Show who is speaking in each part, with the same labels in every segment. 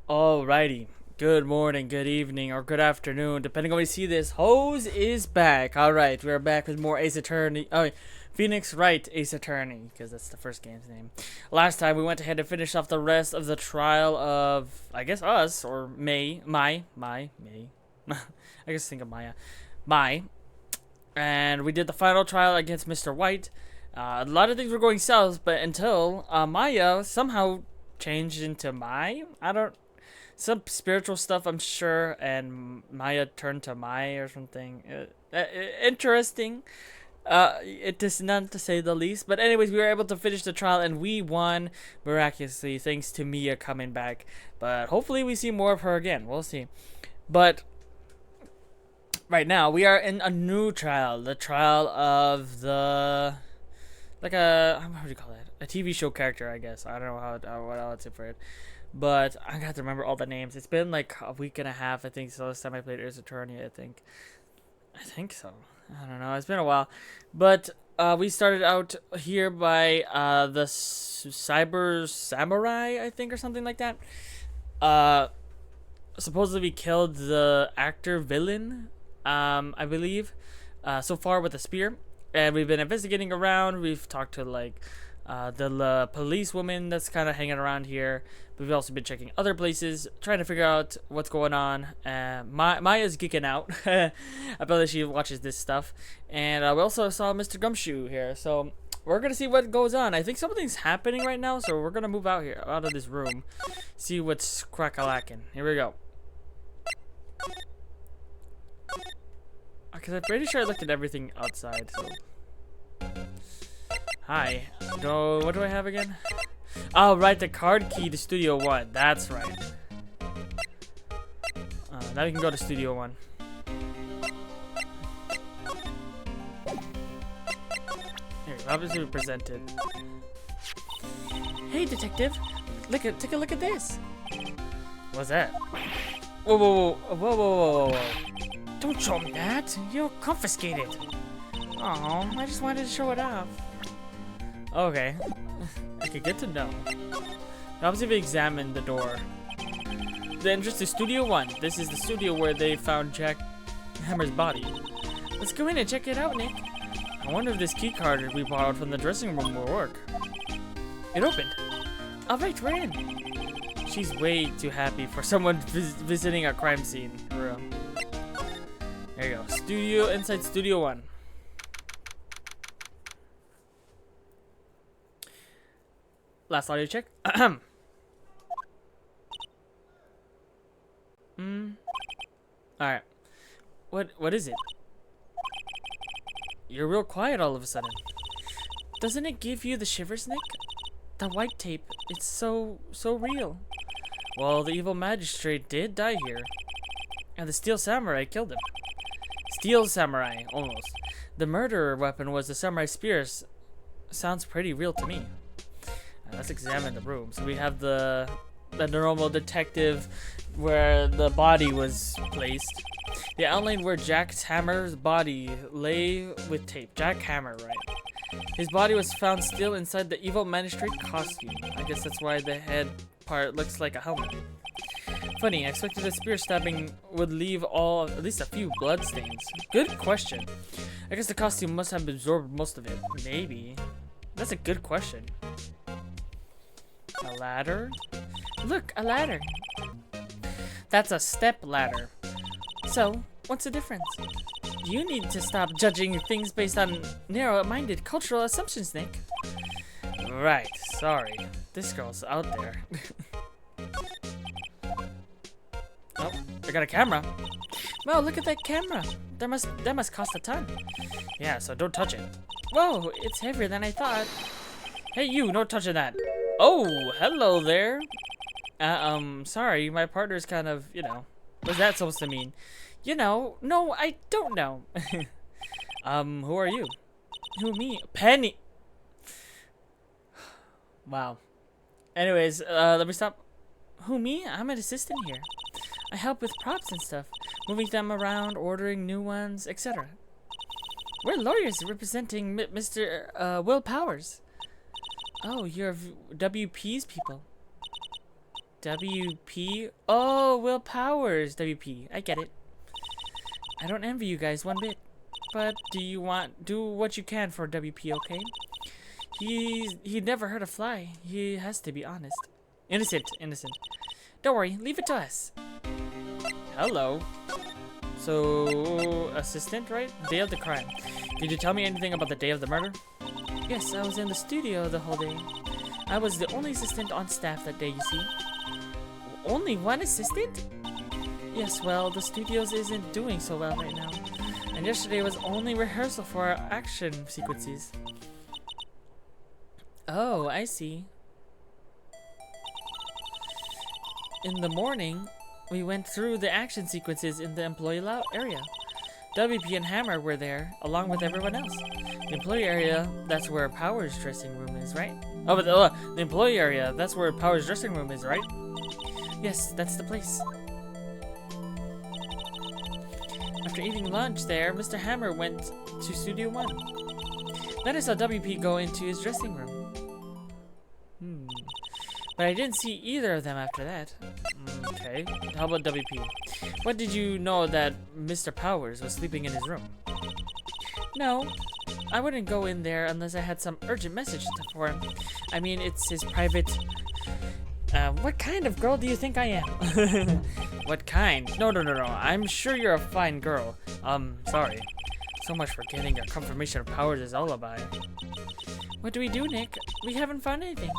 Speaker 1: Alrighty. Good morning, good evening, or good afternoon, depending on when you see this. Hose is back. Alright, we're back with more Ace Attorney. Oh, Phoenix Wright Ace Attorney, because that's the first game's name. Last time we went ahead to finish off the rest of the trial of, I guess, us, or May. I guess think of Maya. And we did the final trial against Mr. White. A lot of things were going south, but until Maya somehow changed into some spiritual stuff, I'm sure, and Maya turned to Mai or something. Interesting. It is none to say the least. But anyways, we were able to finish the trial, and we won miraculously thanks to Mia coming back. But hopefully we see more of her again. We'll see. But right now, we are in a new trial. The trial of the... what do you call it? A TV show character, I guess. I don't know what I would say for it. But I got to remember all the names. It's been like a week and a half, I think. So last time I played Ace Attorney, I think so. I don't know. It's been a while. But we started out here by the Cyber Samurai, I think, or something like that. Supposedly we killed the actor villain, I believe, so far with a spear. And we've been investigating around. We've talked to like the police woman that's kind of hanging around here. We've also been checking other places, trying to figure out what's going on. Maya's geeking out. I bet she watches this stuff. And we also saw Mr. Gumshoe here. So we're going to see what goes on. I think something's happening right now. So we're going to move out of this room. See what's crack-a-lacking. Here we go. Because I'm pretty sure I looked at everything outside. So. Hi. What do I have again? Oh, right, the card key to Studio 1. That's right. Now we can go to Studio 1. Here, obviously presented. Hey, detective. Take a look at this. What's that? Whoa. Don't show me that. You'll confiscate it. Oh, I just wanted to show it off. Okay. Okay, good to know. Obviously, we examined the door. The entrance to Studio 1. This is the studio where they found Jack Hammer's body. Let's go in and check it out, Nick. I wonder if this key card we borrowed from the dressing room will work. It opened. Alright, we're in. She's way too happy for someone visiting a crime scene. For real. There you go. Inside Studio 1. Last audio check. Alright. What is it? You're real quiet all of a sudden. Doesn't it give you the shivers, Nick? The white tape, it's so real. Well, the evil magistrate did die here. And the steel samurai killed him. Steel samurai, almost. The murder weapon was the samurai spears. Sounds pretty real to me. Let's examine the room. So we have the normal detective where the body was placed. The outline where Jack Hammer's body lay with tape. Jack Hammer, right? His body was found still inside the evil magistrate costume. I guess that's why the head part looks like a helmet. Funny, I expected a spear stabbing would leave at least a few blood stains. Good question. I guess the costume must have absorbed most of it. Maybe. That's a good question. A ladder? Look, a ladder. That's a step ladder. So, what's the difference? You need to stop judging things based on narrow-minded cultural assumptions, Nick. Right, sorry. This girl's out there. Oh, I got a camera. Well, look at that camera. That must cost a ton. Yeah, so don't touch it. Whoa, it's heavier than I thought. Hey, you, no touching that. Oh, hello there. Sorry, my partner's kind of, what's that supposed to mean? No, I don't know. Who are you? Who, me? Penny. Wow. Anyways, let me stop. Who, me? I'm an assistant here. I help with props and stuff, moving them around, ordering new ones, etc. We're lawyers representing Mr. Will Powers. Oh, you're WP's people. WP? Oh, Will Powers. WP. I get it. I don't envy you guys one bit. But do what you can for WP, okay? He never hurt a fly. He has to be honest. Innocent. Don't worry, leave it to us. Hello. So, assistant, right? Day of the crime. Did you tell me anything about the day of the murder? Yes, I was in the studio the whole day. I was the only assistant on staff that day, you see. Only one assistant? Yes, well, the studios isn't doing so well right now. And yesterday was only rehearsal for our action sequences. Oh, I see. In the morning, we went through the action sequences in the employee area. WP and Hammer were there, along with everyone else. The employee area, that's where Power's dressing room is, right? Oh, but the employee area, that's where Power's dressing room is, right? Yes, that's the place. After eating lunch there, Mr. Hammer went to Studio 1. Then I saw WP go into his dressing room. But I didn't see either of them after that. Okay, how about WP? What did you know that Mr. Powers was sleeping in his room? No, I wouldn't go in there unless I had some urgent message for him. I mean, it's his private... what kind of girl do you think I am? What kind? No. I'm sure you're a fine girl. Sorry. So much for getting a confirmation of Powers' alibi. What do we do, Nick? We haven't found anything.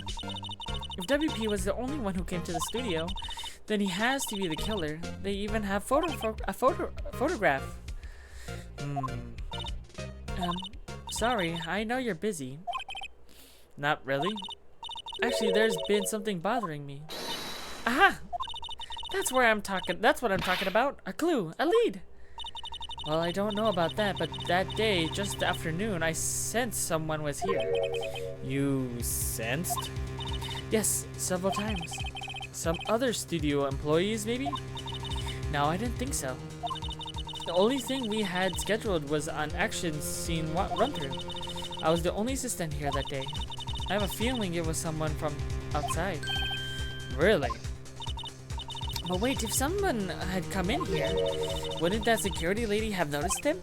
Speaker 1: If WP was the only one who came to the studio, then he has to be the killer. They even have a photograph. Sorry, I know you're busy. Not really. Actually, there's been something bothering me. Aha! That's what I'm talking about. A clue, a lead. Well, I don't know about that, but that day, just afternoon, I sensed someone was here. You sensed? Yes, several times. Some other studio employees, maybe? No, I didn't think so. The only thing we had scheduled was an action scene run-through. I was the only assistant here that day. I have a feeling it was someone from outside. Really? But wait, if someone had come in here, wouldn't that security lady have noticed him?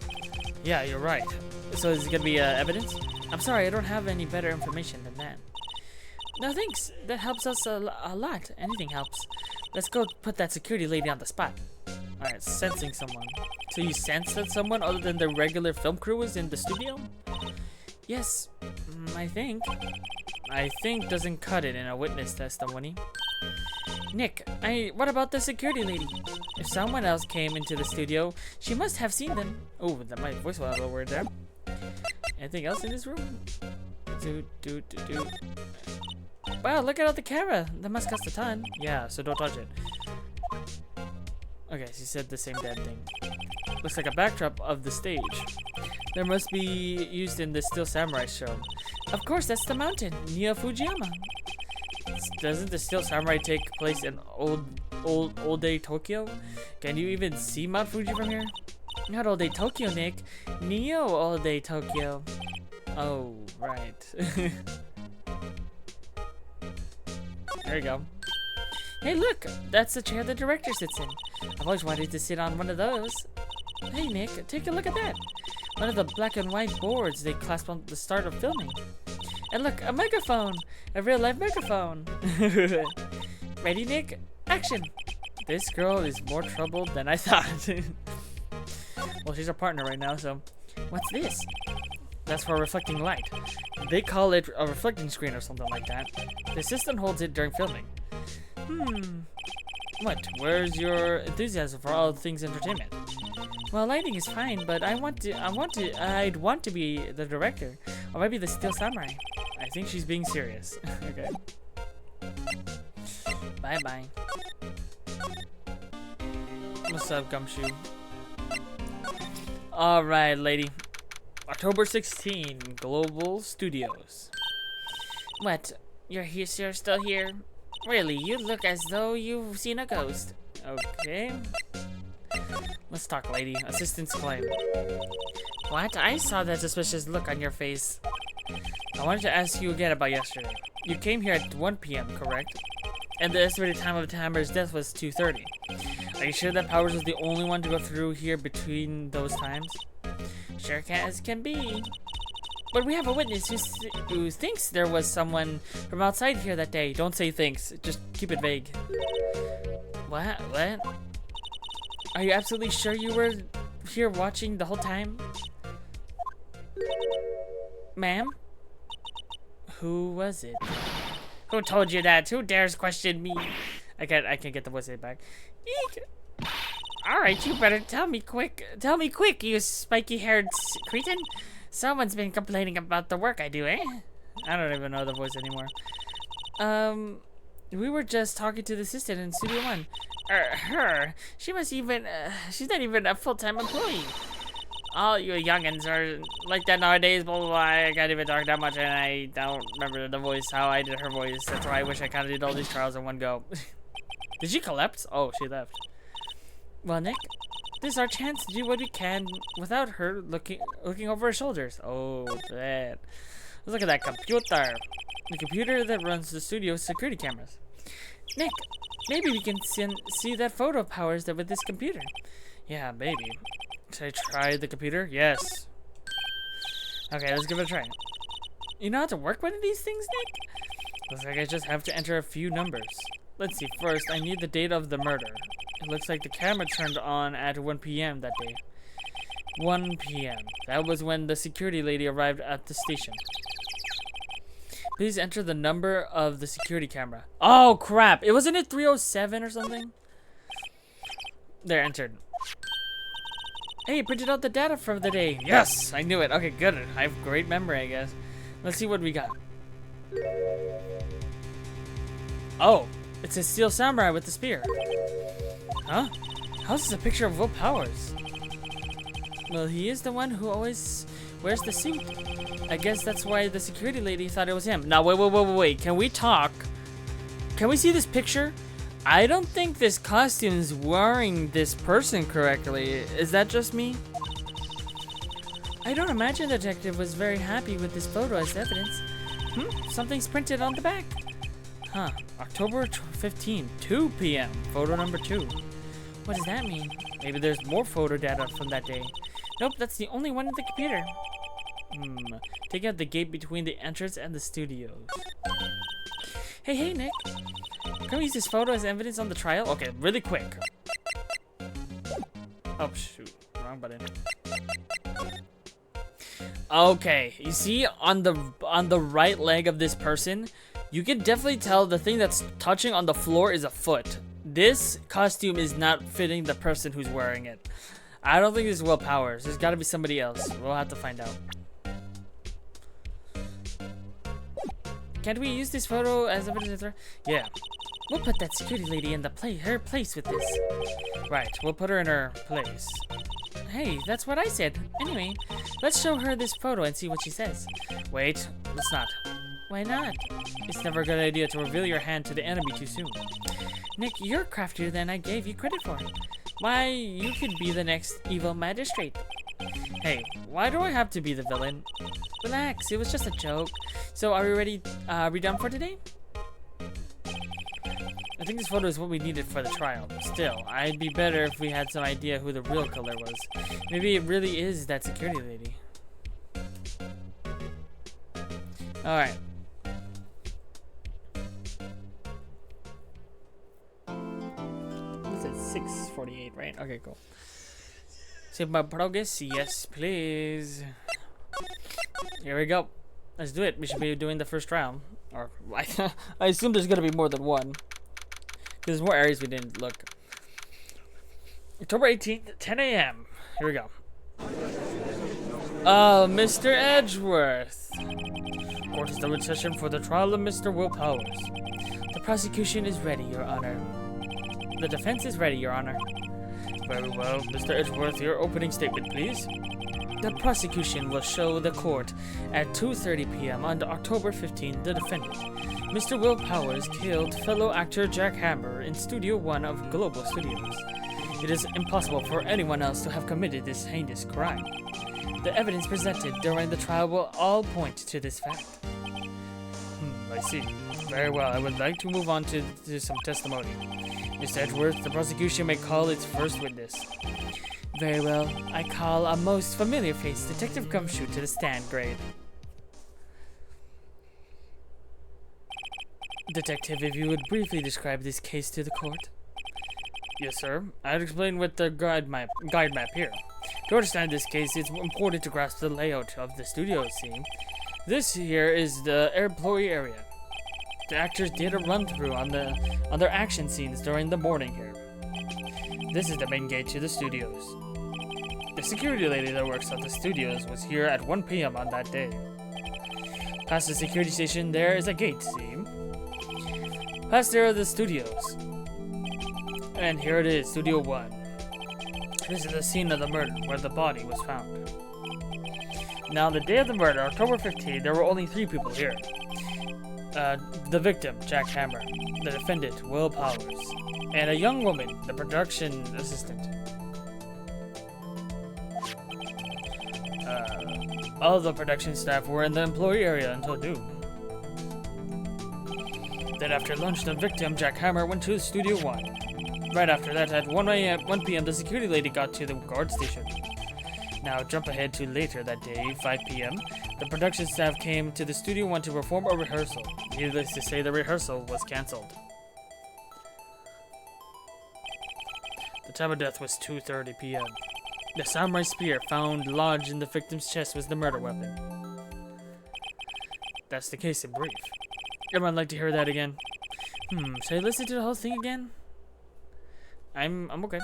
Speaker 1: Yeah, you're right. So is it gonna be evidence? I'm sorry, I don't have any better information than that. No thanks, that helps us a lot. Anything helps. Let's go put that security lady on the spot. Alright, sensing someone. So you sensed that someone other than the regular film crew was in the studio? Yes, I think. I think doesn't cut it in a witness testimony. Nick, what about the security lady? If someone else came into the studio, she must have seen them. Oh, my voice was a little weird there. Anything else in this room? Wow, look at all the camera. That must cost a ton. Yeah, so don't touch it. Okay, she said the same damn thing. Looks like a backdrop of the stage. There must be used in the Steel Samurai show. Of course, that's the mountain, Neo Fujiyama. Doesn't the Steel Samurai take place in old day Tokyo? Can you even see Mount Fuji from here? Not old day Tokyo, Nick. Neo old day Tokyo. Oh, right. There you go. Hey, look! That's the chair the director sits in. I've always wanted to sit on one of those. Hey, Nick, take a look at that. One of the black and white boards they clasp on the start of filming. And look, a megaphone! A real-life megaphone! Ready, Nick? Action! This girl is more troubled than I thought. Well, she's our partner right now, so... What's this? That's for reflecting light. They call it a reflecting screen or something like that. The assistant holds it during filming. What? Where's your enthusiasm for all things entertainment? Well, lighting is fine, but I'd want to be the director, or maybe the Steel Samurai. I think she's being serious. Okay. Bye bye. What's up, Gumshoe? All right, lady. October 16, Global Studios. What? You're still here? Really? You look as though you've seen a ghost. Okay. Let's talk, lady. Assistant's claim. What? I saw that suspicious look on your face. I wanted to ask you again about yesterday. You came here at 1 p.m., correct? And the estimated time of Hammer's death was 2:30. Are you sure that Powers was the only one to go through here between those times? Sure as can be. But we have a witness who thinks there was someone from outside here that day. Don't say thinks, just keep it vague. What? What? Are you absolutely sure you were here watching the whole time? Ma'am? Who was it? Who told you that? Who dares question me? I can't get the voice back. Eek. Alright, you better tell me quick. Tell me quick, you spiky-haired cretin. Someone's been complaining about the work I do, eh? I don't even know the voice anymore. We were just talking to the assistant in Studio 1. Her. She must even, she's not even a full-time employee. All you youngins are like that nowadays, blah, blah, blah. I can't even talk that much, and I don't remember the voice, how I did her voice. That's why I wish I kind of did all these trials in one go. Did she collapse? Oh, she left. Well, Nick, this is our chance to do what we can without her looking over her shoulders. Oh, that. Look at that computer. The computer that runs the studio's security cameras. Nick, maybe we can see that photo of Powers that with this computer. Yeah, maybe. Should I try the computer? Yes. Okay, let's give it a try. You know how to work one of these things, Nick? Looks like I just have to enter a few numbers. Let's see, first I need the date of the murder. It looks like the camera turned on at 1 p.m. that day. 1 p.m. That was when the security lady arrived at the station. Please enter the number of the security camera. Oh crap! Wasn't it 307 or something? There, entered. Hey, it printed out the data for the day. Yes, I knew it. Okay, good. I have great memory, I guess. Let's see what we got. Oh, it's a steel samurai with the spear. Huh? How's this a picture of Will Powers? Well, he is the one who always wears the suit. I guess that's why the security lady thought it was him. Now, wait. Can we talk? Can we see this picture? I don't think this costume is wearing this person correctly. Is that just me? I don't imagine the detective was very happy with this photo as evidence. Something's printed on the back. Huh. October 15, 2 p.m. Photo number 2. What does that mean? Maybe there's more photo data from that day. Nope, that's the only one in the computer. Take out the gate between the entrance and the studios. Hey, Nick. Can we use this photo as evidence on the trial? Okay, really quick. Oh, shoot. Wrong button. Okay, you see on the right leg of this person, you can definitely tell the thing that's touching on the floor is a foot. This costume is not fitting the person who's wearing it. I don't think this is Will Powers. There's got to be somebody else. We'll have to find out. Can't we use this photo as evidence? Yeah. We'll put that security lady in her place with this. Right, we'll put her in her place. Hey, that's what I said. Anyway, let's show her this photo and see what she says. Wait, let's not. Why not? It's never a good idea to reveal your hand to the enemy too soon. Nick, you're craftier than I gave you credit for. Why, you could be the next evil magistrate. Hey, why do I have to be the villain? Relax, it was just a joke. So, are we ready? Are we done for today? I think this photo is what we needed for the trial. Still, I'd be better if we had some idea who the real killer was. Maybe it really is that security lady. Alright. This is 6:48, right? Okay, cool. Save my progress? Yes, please. Here we go. Let's do it. We should be doing the first trial. Or, I assume there's gonna be more than one. There's more areas we didn't look. October 18th, 10 a.m. Here we go. Mr. Edgeworth. Court is in session for the trial of Mr. Will Powers. The prosecution is ready, Your Honor. The defense is ready, Your Honor. Very well. Mr. Edgeworth, your opening statement, please. The prosecution will show the court at 2:30 p.m. on October 15th the defendant, Mr. Will Powers, killed fellow actor Jack Hammer in Studio 1 of Global Studios. It is impossible for anyone else to have committed this heinous crime. The evidence presented during the trial will all point to this fact. I see. Very well. I would like to move on to some testimony. Mr. Edgeworth, the prosecution may call its first witness. Very well. I call a most familiar face, Detective Gumshoe, to the stand, grade. Detective, if you would briefly describe this case to the court. Yes, sir. I'll explain with the guide map here. To understand this case, it's important to grasp the layout of the studio scene. This here is the employee area. The actors did a run-through on their action scenes during the morning here. This is the main gate to the studios. The security lady that works at the studios was here at 1 p.m. on that day. Past the security station, there is a gate, see? Past there are the studios. And here it is, Studio 1. This is the scene of the murder, where the body was found. Now, on the day of the murder, October 15, there were only 3 people here. The victim, Jack Hammer, the defendant, Will Powers, and a young woman, the production assistant. All the production staff were in the employee area until noon. Then after lunch, the victim, Jack Hammer, went to Studio 1. Right after that, at 1 p.m., the security lady got to the guard station. Now, jump ahead to later that day, 5 p.m. The production staff came to the Studio 1 to perform a rehearsal. Needless to say, the rehearsal was cancelled. The time of death was 2:30 p.m. The samurai spear found lodged in the victim's chest was the murder weapon. That's the case in brief. Everyone like to hear that again? Should I listen to the whole thing again? I'm okay.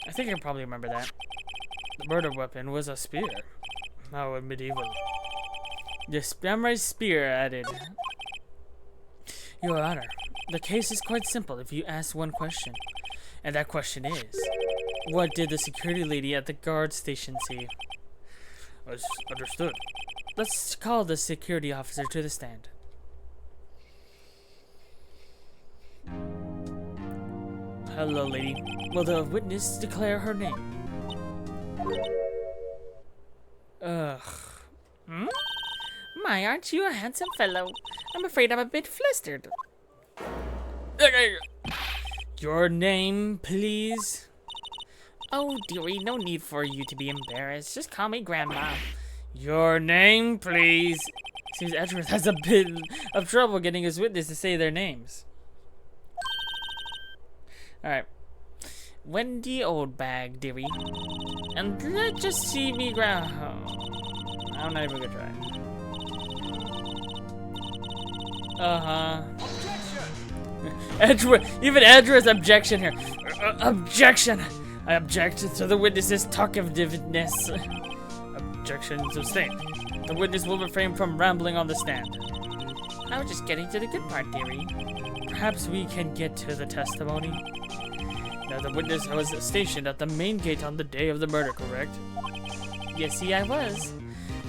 Speaker 1: I think I probably remember that. The murder weapon was a spear. Oh, medieval. The samurai spear added. Your Honor, the case is quite simple if you ask one question. And that question is, what did the security lady at the guard station see? Understood. Let's call the security officer to the stand. Hello, lady. Will the witness declare her name?
Speaker 2: My, aren't you a handsome fellow? I'm afraid I'm a bit flustered.
Speaker 1: Your name, please?
Speaker 2: Oh, dearie, no need for you to be embarrassed. Just call me Grandma.
Speaker 1: Your name, please? Seems Edgeworth has a bit of trouble getting his witness to say their names. Alright.
Speaker 2: Wendy Oldbag, dearie.
Speaker 1: And let's just see me I'm not even gonna try. Even Edgeworth's objection here. Objection! I object to the witness's talkativeness. Objection sustained. The witness will refrain from rambling on the stand.
Speaker 2: I was just getting to the good part, dearie.
Speaker 1: Perhaps we can get to the testimony. Now, the witness was stationed at the main gate on the day of the murder, correct?
Speaker 2: Yes, see, I was.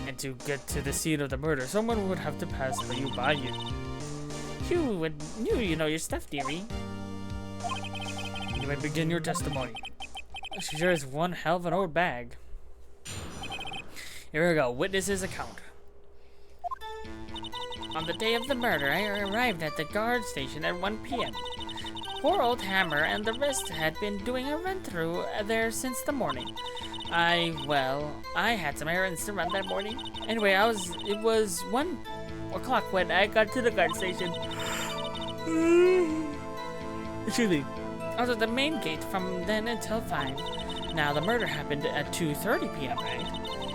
Speaker 1: And to get to the scene of the murder, someone would have to pass by you.
Speaker 2: You know your stuff, dearie.
Speaker 1: You may begin your testimony. She sure is one hell of an old bag. Here we go. Witness's account.
Speaker 2: On the day of the murder, I arrived at the guard station at 1 p.m. Poor old Hammer and the rest had been doing a run-through there since the morning. I had some errands to run that morning.
Speaker 1: Anyway, it was 1 o'clock when I got to the guard station. Excuse me.
Speaker 2: I was at the main gate from then until 5. Now, the murder happened at 2:30 p.m., right?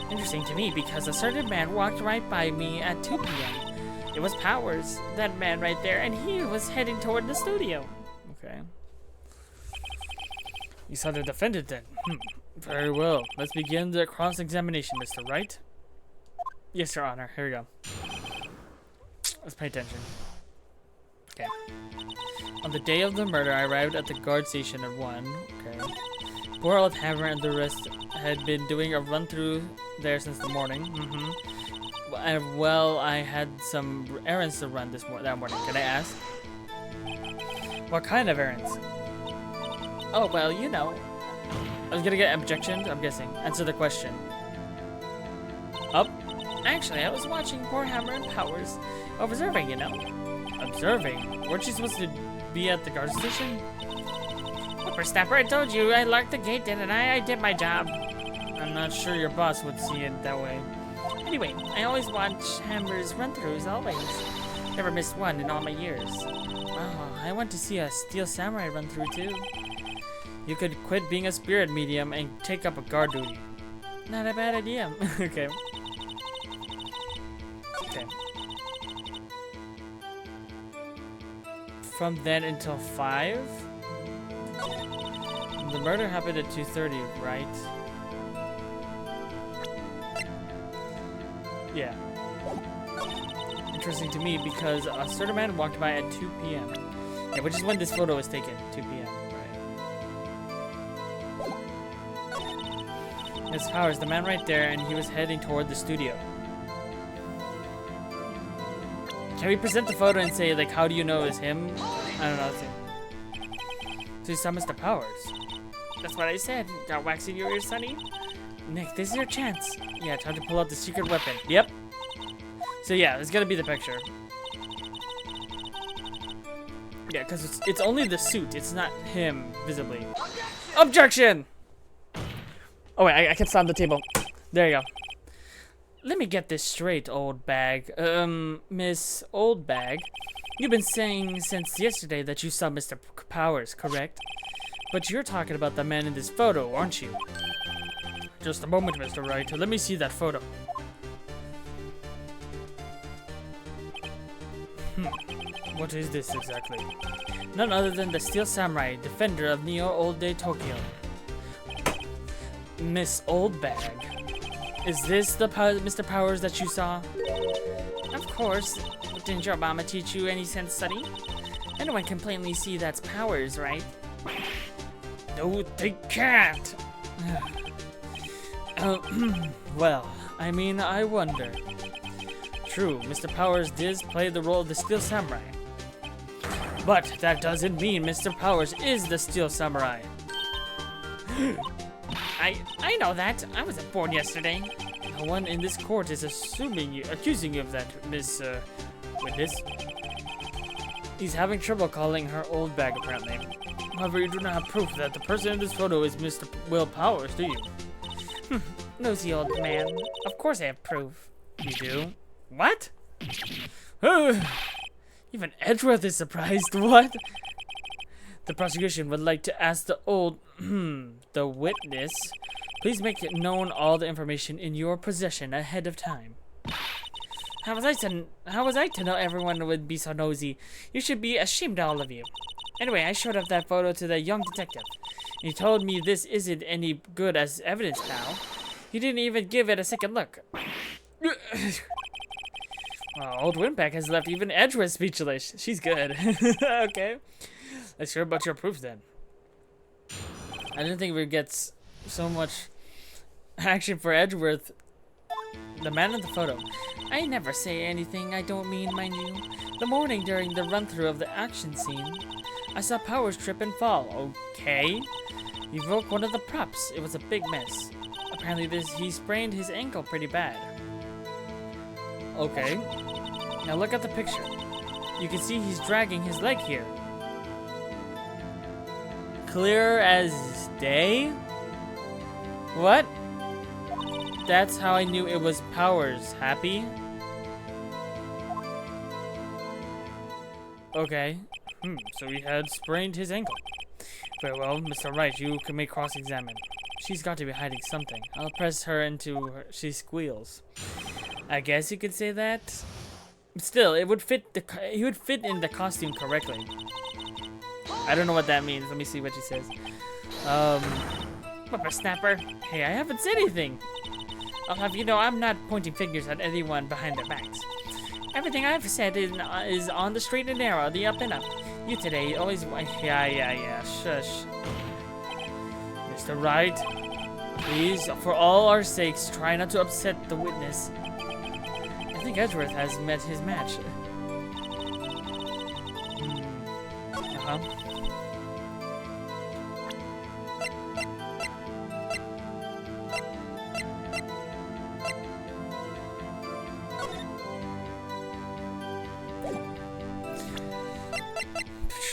Speaker 2: Interesting to me because a certain man walked right by me at 2 p.m. It was Powers, that man right there, and he was heading toward the studio.
Speaker 1: Okay. You saw the defendant then? Very well. Let's begin the cross-examination, Mr. Wright. Yes, Your Honor. Here we go. Let's pay attention. Okay. On the day of the murder, I arrived at the guard station at 1. Okay. Poor old Hammer and the rest had been doing a run-through there since the morning. I had some errands to run that morning. Can I ask? What kind of errands?
Speaker 2: Oh, well, you know.
Speaker 1: I was gonna get objection, I'm guessing. Answer the question. Up?
Speaker 2: Actually, I was watching poor Hammer and Powers.
Speaker 1: Observing, you know. Observing? Weren't you supposed to be at the guard station?
Speaker 2: Whippersnapper, I told you I locked the gate, didn't I? I did my job.
Speaker 1: I'm not sure your boss would see it that way.
Speaker 2: Anyway, I always watch Hammer's run-throughs, always. Never missed one in all my years.
Speaker 1: Wow, I want to see a Steel Samurai run through too. You could quit being a spirit medium and take up a guard duty.
Speaker 2: Not a bad idea.
Speaker 1: Okay. Okay. From then until 5? The murder happened at 2:30, right? Yeah. Interesting to me because a certain man walked by at 2 p.m. Yeah, which is when this photo was taken, 2 p.m. Right. His powers, the man right there, and he was heading toward the studio. Can we present the photo and say, like, how do you know it's him? I don't know. So he summons the powers.
Speaker 2: That's what I said. Got wax in your ears, Sonny?
Speaker 1: Nick, this is your chance. Yeah, time to pull out the secret weapon. Yep. So yeah, it's gonna be the picture. Yeah, because it's only the suit. It's not him, visibly. Objection! Oh wait, I can slam the table. There you go. Let me get this straight, old bag. Miss Old Bag. You've been saying since yesterday that you saw Mr. Powers, correct? But you're talking about the man in this photo, aren't you? Just a moment, Mr. Wright. Let me see that photo. What is this exactly? None other than the Steel Samurai, defender of Neo Old Day Tokyo. Miss Old Bag. Is this the Mr. Powers that you saw?
Speaker 2: Of course. Didn't your mama teach you any sense, Sonny? Anyone can plainly see that's Powers, right?
Speaker 1: No, they can't. Well, I mean, I wonder. True, Mr. Powers did play the role of the Steel Samurai. But that doesn't mean Mr. Powers is the Steel Samurai.
Speaker 2: I know that. I wasn't born yesterday.
Speaker 1: No one in this court is accusing you of that, Miss Witness. He's having trouble calling her Old Bag, apparently. However, you do not have proof that the person in this photo is Mr. Will Powers, do you?
Speaker 2: Nosy old man. Of course I have proof.
Speaker 1: You do? What? Even Edgeworth is surprised. What? The prosecution would like to ask the witness, please make it known all the information in your possession ahead of time.
Speaker 2: How was I to know everyone would be so nosy? You should be ashamed, all of you. Anyway, I showed up that photo to the young detective.
Speaker 1: He told me this isn't any good as evidence, pal.
Speaker 2: He didn't even give it a second look.
Speaker 1: Old Windback has left even Edgeworth speechless. She's good. Okay. Let's hear about your proof then. I didn't think we would get so much action for Edgeworth. The man in the photo.
Speaker 2: I never say anything I don't mean, mind you. The morning during the run-through of the action scene, I saw Powers trip and fall. Okay. He broke one of the props. It was a big mess. Apparently he sprained his ankle pretty bad.
Speaker 1: Okay. Now look at the picture. You can see he's dragging his leg here. Clear as day? What? That's how I knew it was Powers. Happy? Okay. So he had sprained his ankle. Very well, Mr. Wright, you may cross-examine. She's got to be hiding something. I'll press her into her. She squeals. I guess you could say that. Still, it would fit he would fit in the costume correctly. I don't know what that means. Let me see what she says.
Speaker 2: Whippersnapper.
Speaker 1: Hey, I haven't said anything.
Speaker 2: I'll have you know I'm not pointing fingers at anyone behind their backs. Everything I've said is on the straight and narrow, the up and up. You today always...
Speaker 1: Yeah. Shush. Mr. Wright, please, for all our sakes, try not to upset the witness. I think Edgeworth has met his match.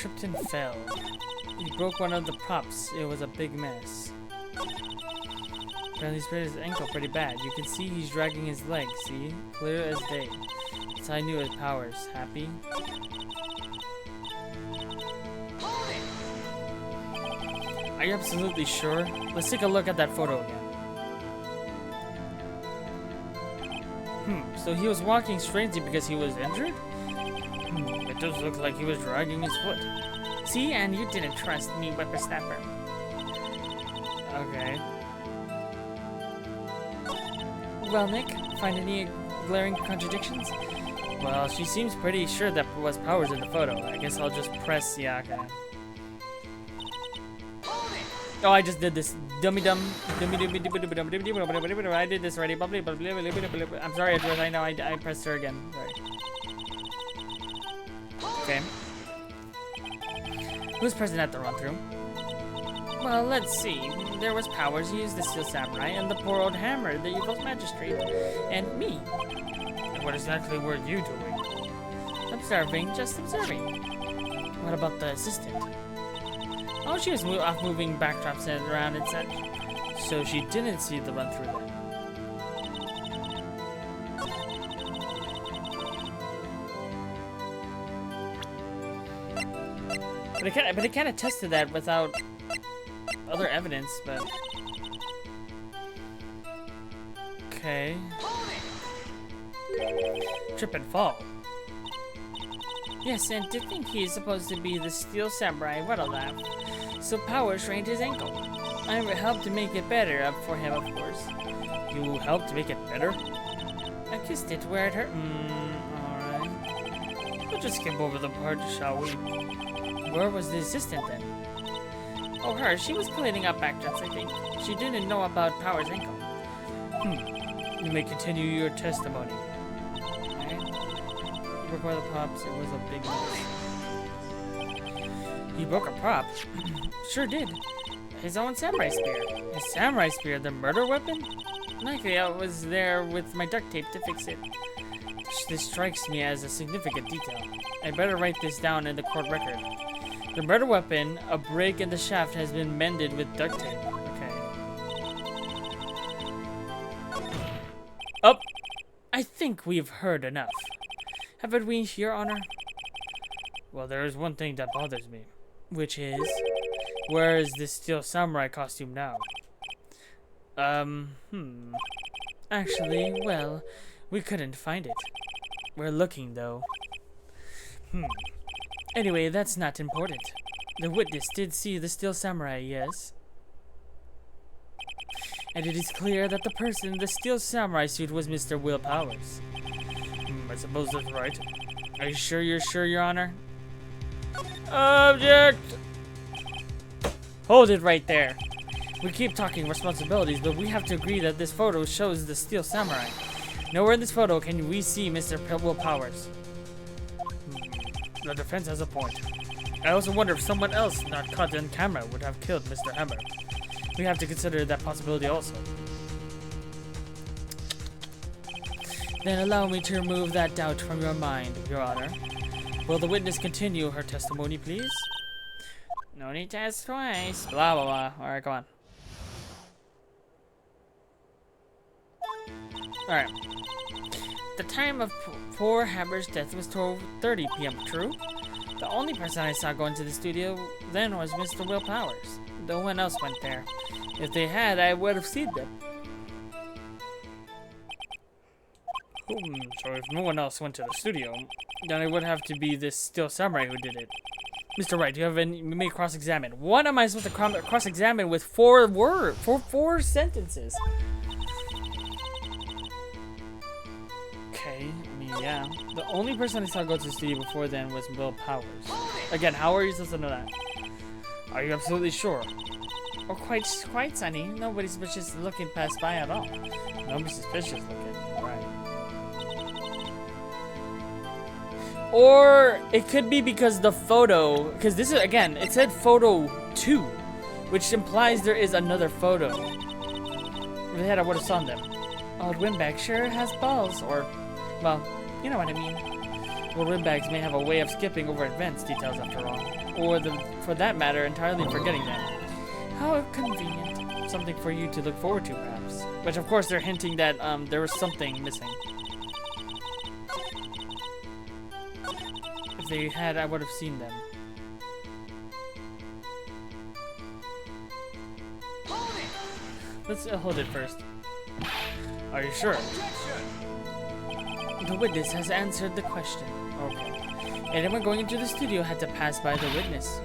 Speaker 1: tripped and fell. He broke one of the props. It was a big mess. Apparently he sprained his ankle pretty bad. You can see he's dragging his leg, see? Clear as day. That's how I knew his powers. Happy? Are you absolutely sure? Let's take a look at that photo again. So he was walking strangely because he was injured? It does look like he was dragging his foot.
Speaker 2: See, and you didn't trust me, whippersnapper.
Speaker 1: Okay.
Speaker 2: Well, Nick, find any glaring contradictions?
Speaker 1: Well, she seems pretty sure that was Powers in the photo. I guess I'll just press, yeah, okay. Oh, I just did this. I did this already. I'm sorry, Edward. I know I pressed her again. Sorry. Okay. Who's present at the run-through?
Speaker 2: Well, let's see. There was Powers, he used the Steel Samurai, and the poor old Hammer, the evil magistrate, and me.
Speaker 1: And what exactly were you doing?
Speaker 2: Observing, just observing.
Speaker 1: What about the assistant?
Speaker 2: Oh, she was off moving backdrops and around and such.
Speaker 1: So she didn't see the run-through then. But I can't attest to that without other evidence, but... Okay. Trip and fall.
Speaker 2: Yes, and to think he is supposed to be the Steel Samurai, what a laugh. So Powers strained his ankle. I helped to make it better for him, of course.
Speaker 1: You helped make it better?
Speaker 2: I kissed it where it hurt.
Speaker 1: Alright. We'll just skip over the part, shall we? Where was the assistant then?
Speaker 2: Oh, her. She was cleaning up backdrops, I think. She didn't know about Powers' ankle.
Speaker 1: You may continue your testimony. Alright. Broke one of the props. It was a big mess. He broke a prop?
Speaker 2: Sure did. His own samurai spear.
Speaker 1: His samurai spear? The murder weapon?
Speaker 2: Likely I was there with my duct tape to fix it.
Speaker 1: This strikes me as a significant detail. I'd better write this down in the court record. The murder weapon, a break in the shaft, has been mended with duct tape. Okay. Oh! I think we've heard enough.
Speaker 2: Haven't we, Your Honor?
Speaker 1: Well, there is one thing that bothers me. Which is... Where is this Steel Samurai costume now?
Speaker 2: Actually, well, we couldn't find it.
Speaker 1: We're looking, though.
Speaker 2: Anyway, that's not important. The witness did see the Steel Samurai, yes? And it is clear that the person in the Steel Samurai suit was Mr. Will Powers.
Speaker 1: I suppose that's right. Are you sure, Your Honor?
Speaker 2: Object! Hold it right there. We keep talking responsibilities, but we have to agree that this photo shows the Steel Samurai. Nowhere in this photo can we see Mr. Will Powers.
Speaker 1: The defense has a point. I also wonder if someone else not caught on camera would have killed Mr. Hammer. We have to consider that possibility also.
Speaker 2: Then allow me to remove that doubt from your mind, Your Honor.
Speaker 1: Will the witness continue her testimony, please?
Speaker 2: No need to ask twice.
Speaker 1: Blah, blah, blah. Alright, come on.
Speaker 2: Alright. The time of poor Hammer's death was 12:30 p.m., true? The only person I saw go into the studio then was Mr. Will Powers. No one else went there. If they had, I would have seen them.
Speaker 1: So if no one else went to the studio, then it would have to be this Steel Samurai who did it. Mr. Wright, do you have any? You may cross-examine. What am I supposed to cross-examine with four sentences? Okay, I mean, yeah. The only person I saw go to the studio before then was Will Powers. Again, how are you supposed to know that? Are you absolutely sure?
Speaker 2: Oh, quite, Sonny. Nobody's suspicious looking passed by at all.
Speaker 1: Nobody's suspicious looking. Right. Or it could be because the photo, because this is, again, it said photo 2, which implies there is another photo. If they had, I would have saw them.
Speaker 2: Old windbag sure has balls, or, well, you know what I mean.
Speaker 1: Well, windbags may have a way of skipping over advanced details after all. or for that matter, entirely forgetting them. How convenient. Something for you to look forward to, perhaps. Which, of course, they're hinting that there was something missing. If they had, I would have seen them. Let's hold it first. Are you sure? The witness has answered the question. Okay. Anyone going into the studio had to pass by the witness.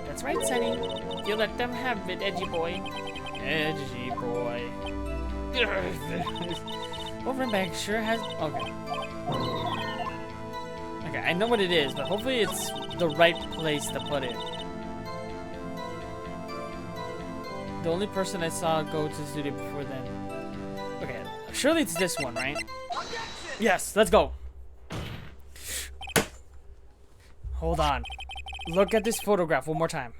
Speaker 1: That's right, Sunny. You let them have it, edgy boy. Edgy boy. Overbank sure has... Okay. Okay, I know what it is, but hopefully it's the right place to put it. The only person I saw go to the studio before then. Okay, surely it's this one, right? Yes, let's go. Hold on. Look at this photograph one more time.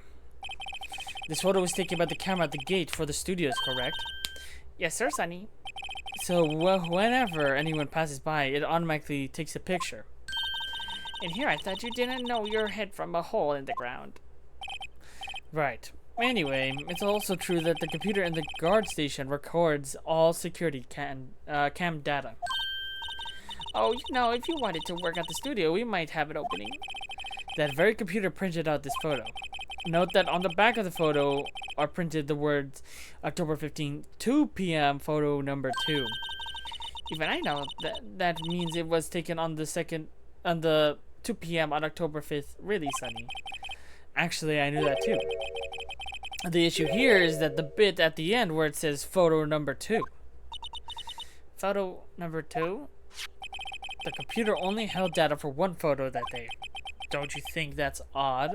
Speaker 1: This photo was taken by the camera at the gate for the studios, correct?
Speaker 2: Yes, sir, Sunny.
Speaker 1: So whenever anyone passes by, it automatically takes a picture.
Speaker 2: And here I thought you didn't know your head from a hole in the ground.
Speaker 1: Right. Anyway, it's also true that the computer in the guard station records all security cam data.
Speaker 2: Oh, you know, if you wanted to work at the studio, we might have it opening.
Speaker 1: That very computer printed out this photo. Note that on the back of the photo are printed the words October 15, 2 p.m. photo number 2.
Speaker 2: Even I know
Speaker 1: That means it was taken on the 2 p.m. on October 5th. Really, Sunny? Actually, I knew that too. The issue here is that the bit at the end where it says photo number 2.
Speaker 2: Photo number 2?
Speaker 1: The computer only held data for one photo that day. Don't you think that's odd?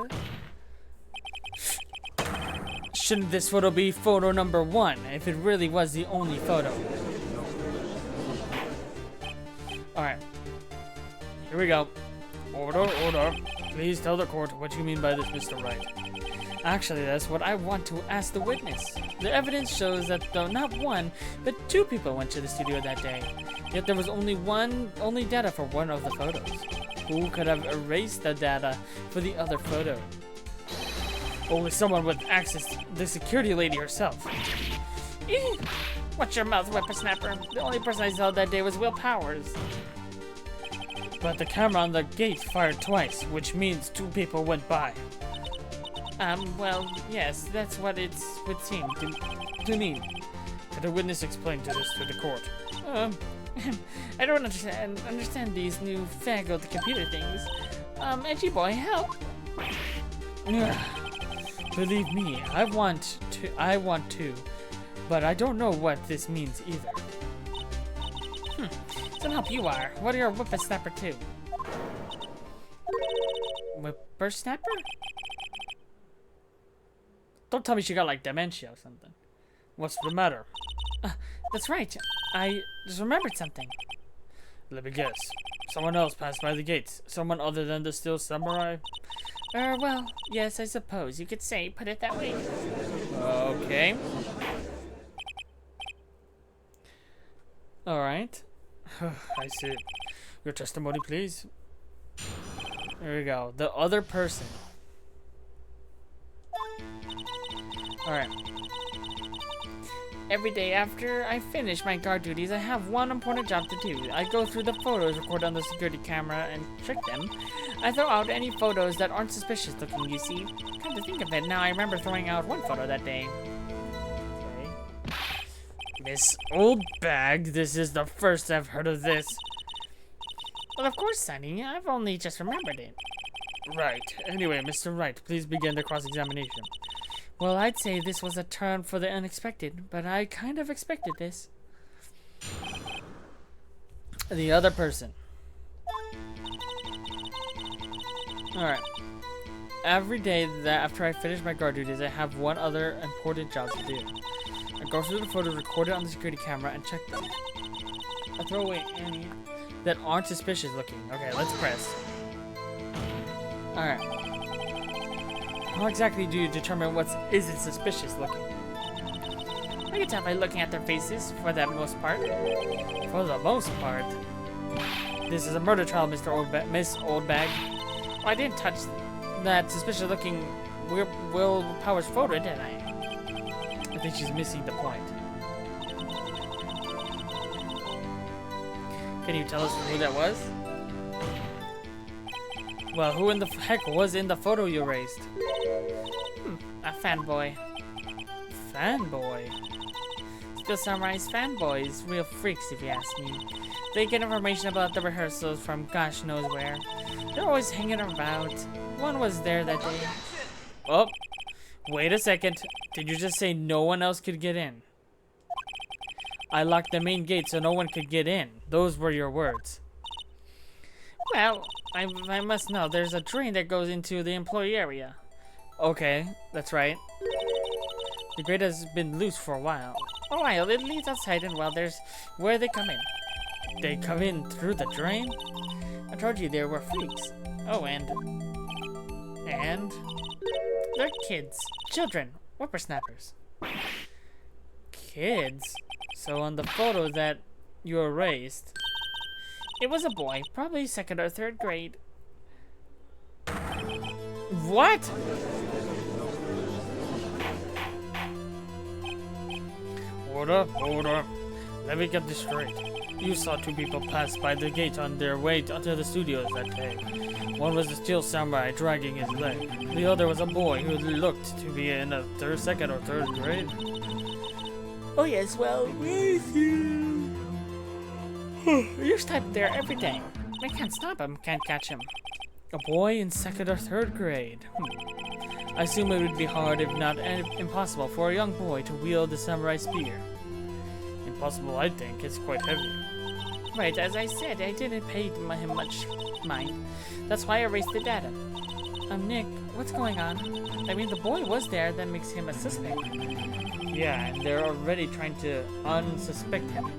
Speaker 1: Shouldn't this photo be photo number 1 if it really was the only photo? Alright. Here we go. Order. Please tell the court what you mean by this, Mr. Wright. Actually, that's what I want to ask the witness. The evidence shows that though not one, but 2 people went to the studio that day. Yet there was only data for one of the photos. Who could have erased the data for the other photo? Only someone with access to the security lady herself.
Speaker 2: Eee! Watch your mouth, whippersnapper. The only person I saw that day was Will Powers.
Speaker 1: But the camera on the gate fired twice, which means 2 people went by.
Speaker 2: Well, yes, that's what it would seem to me.
Speaker 1: Could the witness explain to the court?
Speaker 2: I don't understand these new fangled computer things. Edgy boy, help!
Speaker 1: Believe me, I want to, but I don't know what this means either.
Speaker 2: Some help you are. What are your whippersnapper too?
Speaker 1: Whippersnapper? Don't tell me she got like dementia or something. What's the matter?
Speaker 2: That's right. I just remembered something.
Speaker 1: Let me guess. Someone else passed by the gates. Someone other than the Steel Samurai?
Speaker 2: Well, yes, I suppose you could say, put it that way.
Speaker 1: Okay. Alright. I see. Your testimony, please. There we go. The other person. Alright.
Speaker 2: Every day after I finish my guard duties, I have one important job to do. I go through the photos recorded on the security camera and check them. I throw out any photos that aren't suspicious looking, you see. Come to think of it, now I remember throwing out one photo that day.
Speaker 1: Okay. Miss Old Bag, this is the first I've heard of this.
Speaker 2: Well, of course, Sonny. I've only just remembered it.
Speaker 1: Right. Anyway, Mr. Wright, please begin the cross-examination.
Speaker 2: Well, I'd say this was a turn for the unexpected, but I kind of expected this.
Speaker 1: The other person. Alright. Every day that after I finish my guard duties, I have one other important job to do. I go through the photos recorded on the security camera and check them. I throw away any that aren't suspicious looking. Okay, let's press. Alright. How exactly do you determine what isn't suspicious looking?
Speaker 2: I can tell by looking at their faces, for the most part.
Speaker 1: For the most part? This is a murder trial, Miss Oldbag.
Speaker 2: Oh, I didn't touch
Speaker 1: that suspicious looking Will Powers photo, didn't I? I think she's missing the point. Can you tell us who that was? Well, who in the heck was in the photo you raised?
Speaker 2: A fanboy.
Speaker 1: Fanboy?
Speaker 2: Still Samurai's fanboys, real freaks if you ask me. They get information about the rehearsals from gosh knows where. They're always hanging about. One was there that day.
Speaker 1: Oh, wait a second. Did you just say no one else could get in? I locked the main gate so no one could get in. Those were your words.
Speaker 2: Well, I must know. There's a drain that goes into the employee area.
Speaker 1: Okay, that's right.
Speaker 2: The grate has been loose for a while. It leads outside, and well, there's where they come in.
Speaker 1: They come in through the drain?
Speaker 2: I told you there were freaks. Oh, and they're kids, children, whippersnappers.
Speaker 1: Kids? So on the photo that you erased,
Speaker 2: it was a boy, probably 2nd or 3rd grade.
Speaker 1: What? Hold up. Let me get this straight. You saw 2 people pass by the gate on their way to the studios that day. One was a steel samurai dragging his leg. The other was a boy who looked to be in a 2nd or 3rd grade.
Speaker 2: Oh yes, well, with you. You're typed there every day. They can't stop him, can't catch him.
Speaker 1: A boy in 2nd or 3rd grade. I assume it would be hard, if not impossible, for a young boy to wield the samurai spear. Impossible, I think. It's quite heavy.
Speaker 2: Right, as I said, I didn't pay him much mind. That's why I erased the data. Nick, what's going on? I mean, the boy was there. That makes him a suspect.
Speaker 1: Yeah, and they're already trying to unsuspect him.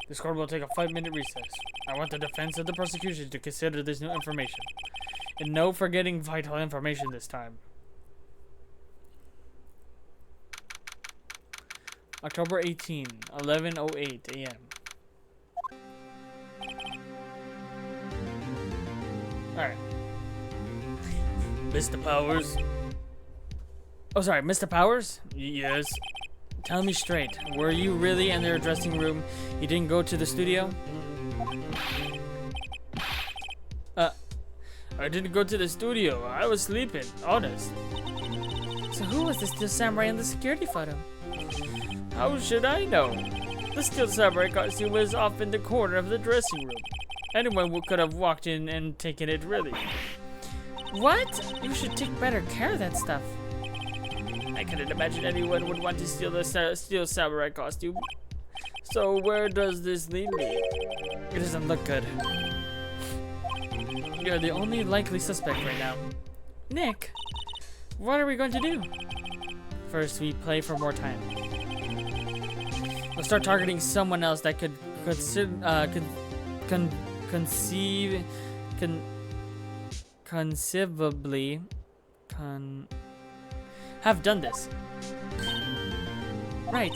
Speaker 1: This court will take a 5-minute recess. I want the defense and the prosecution to consider this new information. And no forgetting vital information this time. October 18, 11:08 a.m. Alright. Mr. Powers? Oh, sorry, Mr. Powers? Yes? Tell me straight, were you really in their dressing room? You didn't go to the studio? I didn't go to the studio. I was sleeping, honest.
Speaker 2: So who was the steel samurai in the security photo?
Speaker 1: How should I know? The steel samurai costume was off in the corner of the dressing room. Anyone could have walked in and taken it, really.
Speaker 2: What? You should take better care of that stuff.
Speaker 1: I couldn't imagine anyone would want to steal the steel samurai costume. So where does this leave me? It doesn't look good. You're the only likely suspect right now.
Speaker 2: Nick, what are we going to do?
Speaker 1: First, we play for more time. We'll start targeting someone else that could conceivably have done this.
Speaker 2: Right,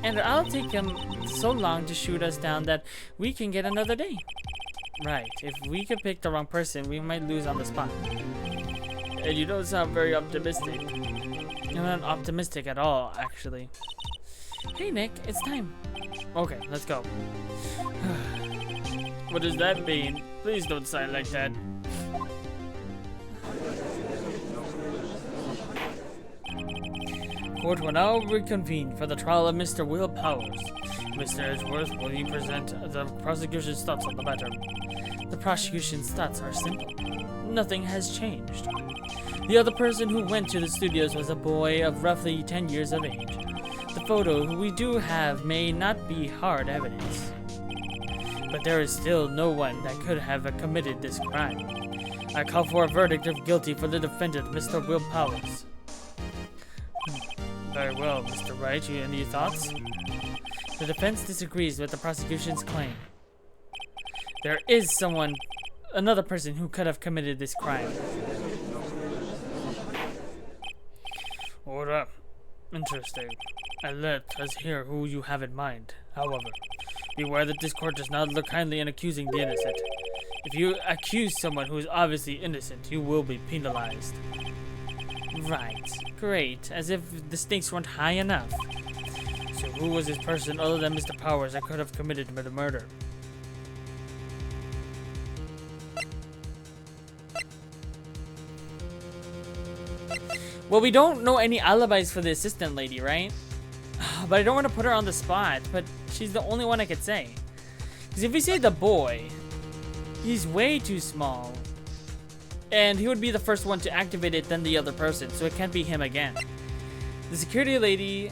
Speaker 2: and I'll take him so long to shoot us down that we can get another day.
Speaker 1: Right, if we could pick the wrong person, we might lose on the spot. And you don't sound very optimistic. I'm not optimistic at all, actually.
Speaker 2: Hey Nick, it's time.
Speaker 1: Okay, let's go. What does that mean? Please don't sign like that. Court will now reconvene for the trial of Mr. Will Powers. Mr. Edgeworth, will you present the prosecution's thoughts on the matter?
Speaker 2: The prosecution's thoughts are simple.
Speaker 1: Nothing has changed. The other person who went to the studios was a boy of roughly 10 years of age. The photo we do have may not be hard evidence, but there is still no one that could have committed this crime. I call for a verdict of guilty for the defendant, Mr. Will Powers. Very well, Mr. Wright, any thoughts?
Speaker 2: The defense disagrees with the prosecution's claim.
Speaker 1: There is another person who could have committed this crime. Hold up. Interesting. Let us hear who you have in mind. However, beware that this court does not look kindly in accusing the innocent. If you accuse someone who is obviously innocent, you will be penalized.
Speaker 2: Right. Great. As if the stakes weren't high enough.
Speaker 1: So who was this person other than Mr. Powers that could have committed the murder?
Speaker 2: Well, we don't know any alibis for the assistant lady, right? But I don't want to put her on the spot, but she's the only one I could say. Because if we say the boy, he's way too small. And he would be the first one to activate it than the other person, so it can't be him again. The security lady...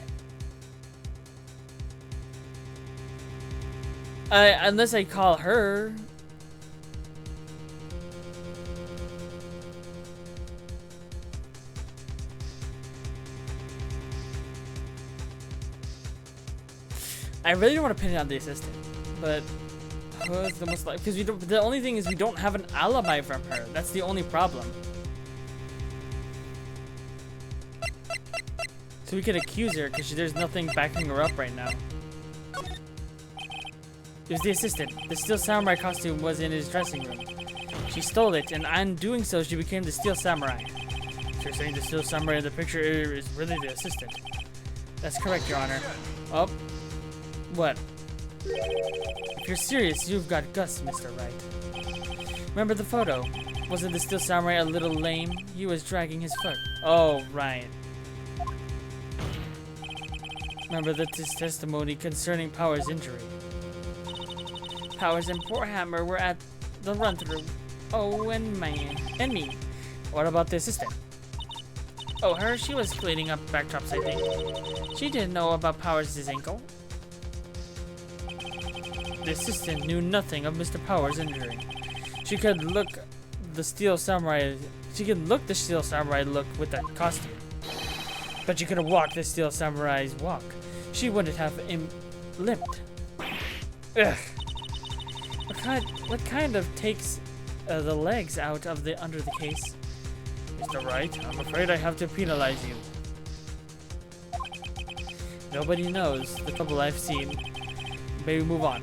Speaker 2: unless I call her... I really don't want to pin it on the assistant, but who's the most likely? Because the only thing is we don't have an alibi from her. That's the only problem. So we could accuse her because there's nothing backing her up right now. It was the assistant. The Steel Samurai costume was in his dressing room. She stole it, and in doing so, she became the Steel Samurai.
Speaker 1: So you're saying the Steel Samurai in the picture is really the assistant?
Speaker 2: That's correct, Your Honor.
Speaker 1: Oh.
Speaker 2: What? If you're serious, you've got guts, Mr. Wright. Remember the photo? Wasn't the Steel Samurai a little lame? He was dragging his foot.
Speaker 1: Oh, right.
Speaker 2: Remember his testimony concerning Powers' injury? Powers and poor Hammer were at the run-through. Oh, and me.
Speaker 1: What about the assistant?
Speaker 2: Oh, her? She was cleaning up backdrops, I think. She didn't know about Powers' ankle.
Speaker 1: The assistant knew nothing of Mr. Powers' injury. She could look the Steel Samurai. She could look the Steel Samurai look with that costume, but she couldn't walk the Steel Samurai's walk. She wouldn't have limped. Ugh.
Speaker 2: What kind of takes the legs out of under the case?
Speaker 1: Mr. Wright, I'm afraid I have to penalize you.
Speaker 2: Nobody knows the trouble I've seen. Maybe move on.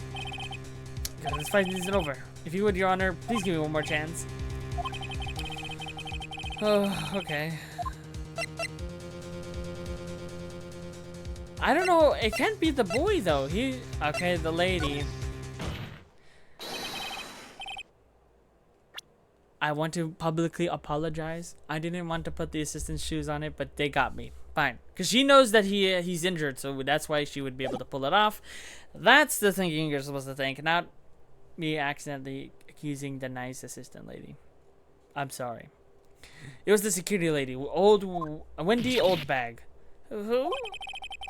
Speaker 2: This fight isn't over. If you would, Your Honor, please give me one more chance.
Speaker 1: Oh, okay.
Speaker 2: I don't know. It can't be the boy, though. Okay, the lady. I want to publicly apologize. I didn't want to put the assistant's shoes on it, but they got me. Fine. Because she knows that he's injured, so that's why she would be able to pull it off. That's the thinking you're supposed to think, not me accidentally accusing the nice assistant lady. I'm sorry. It was the security lady, Wendy Oldbag.
Speaker 1: Who?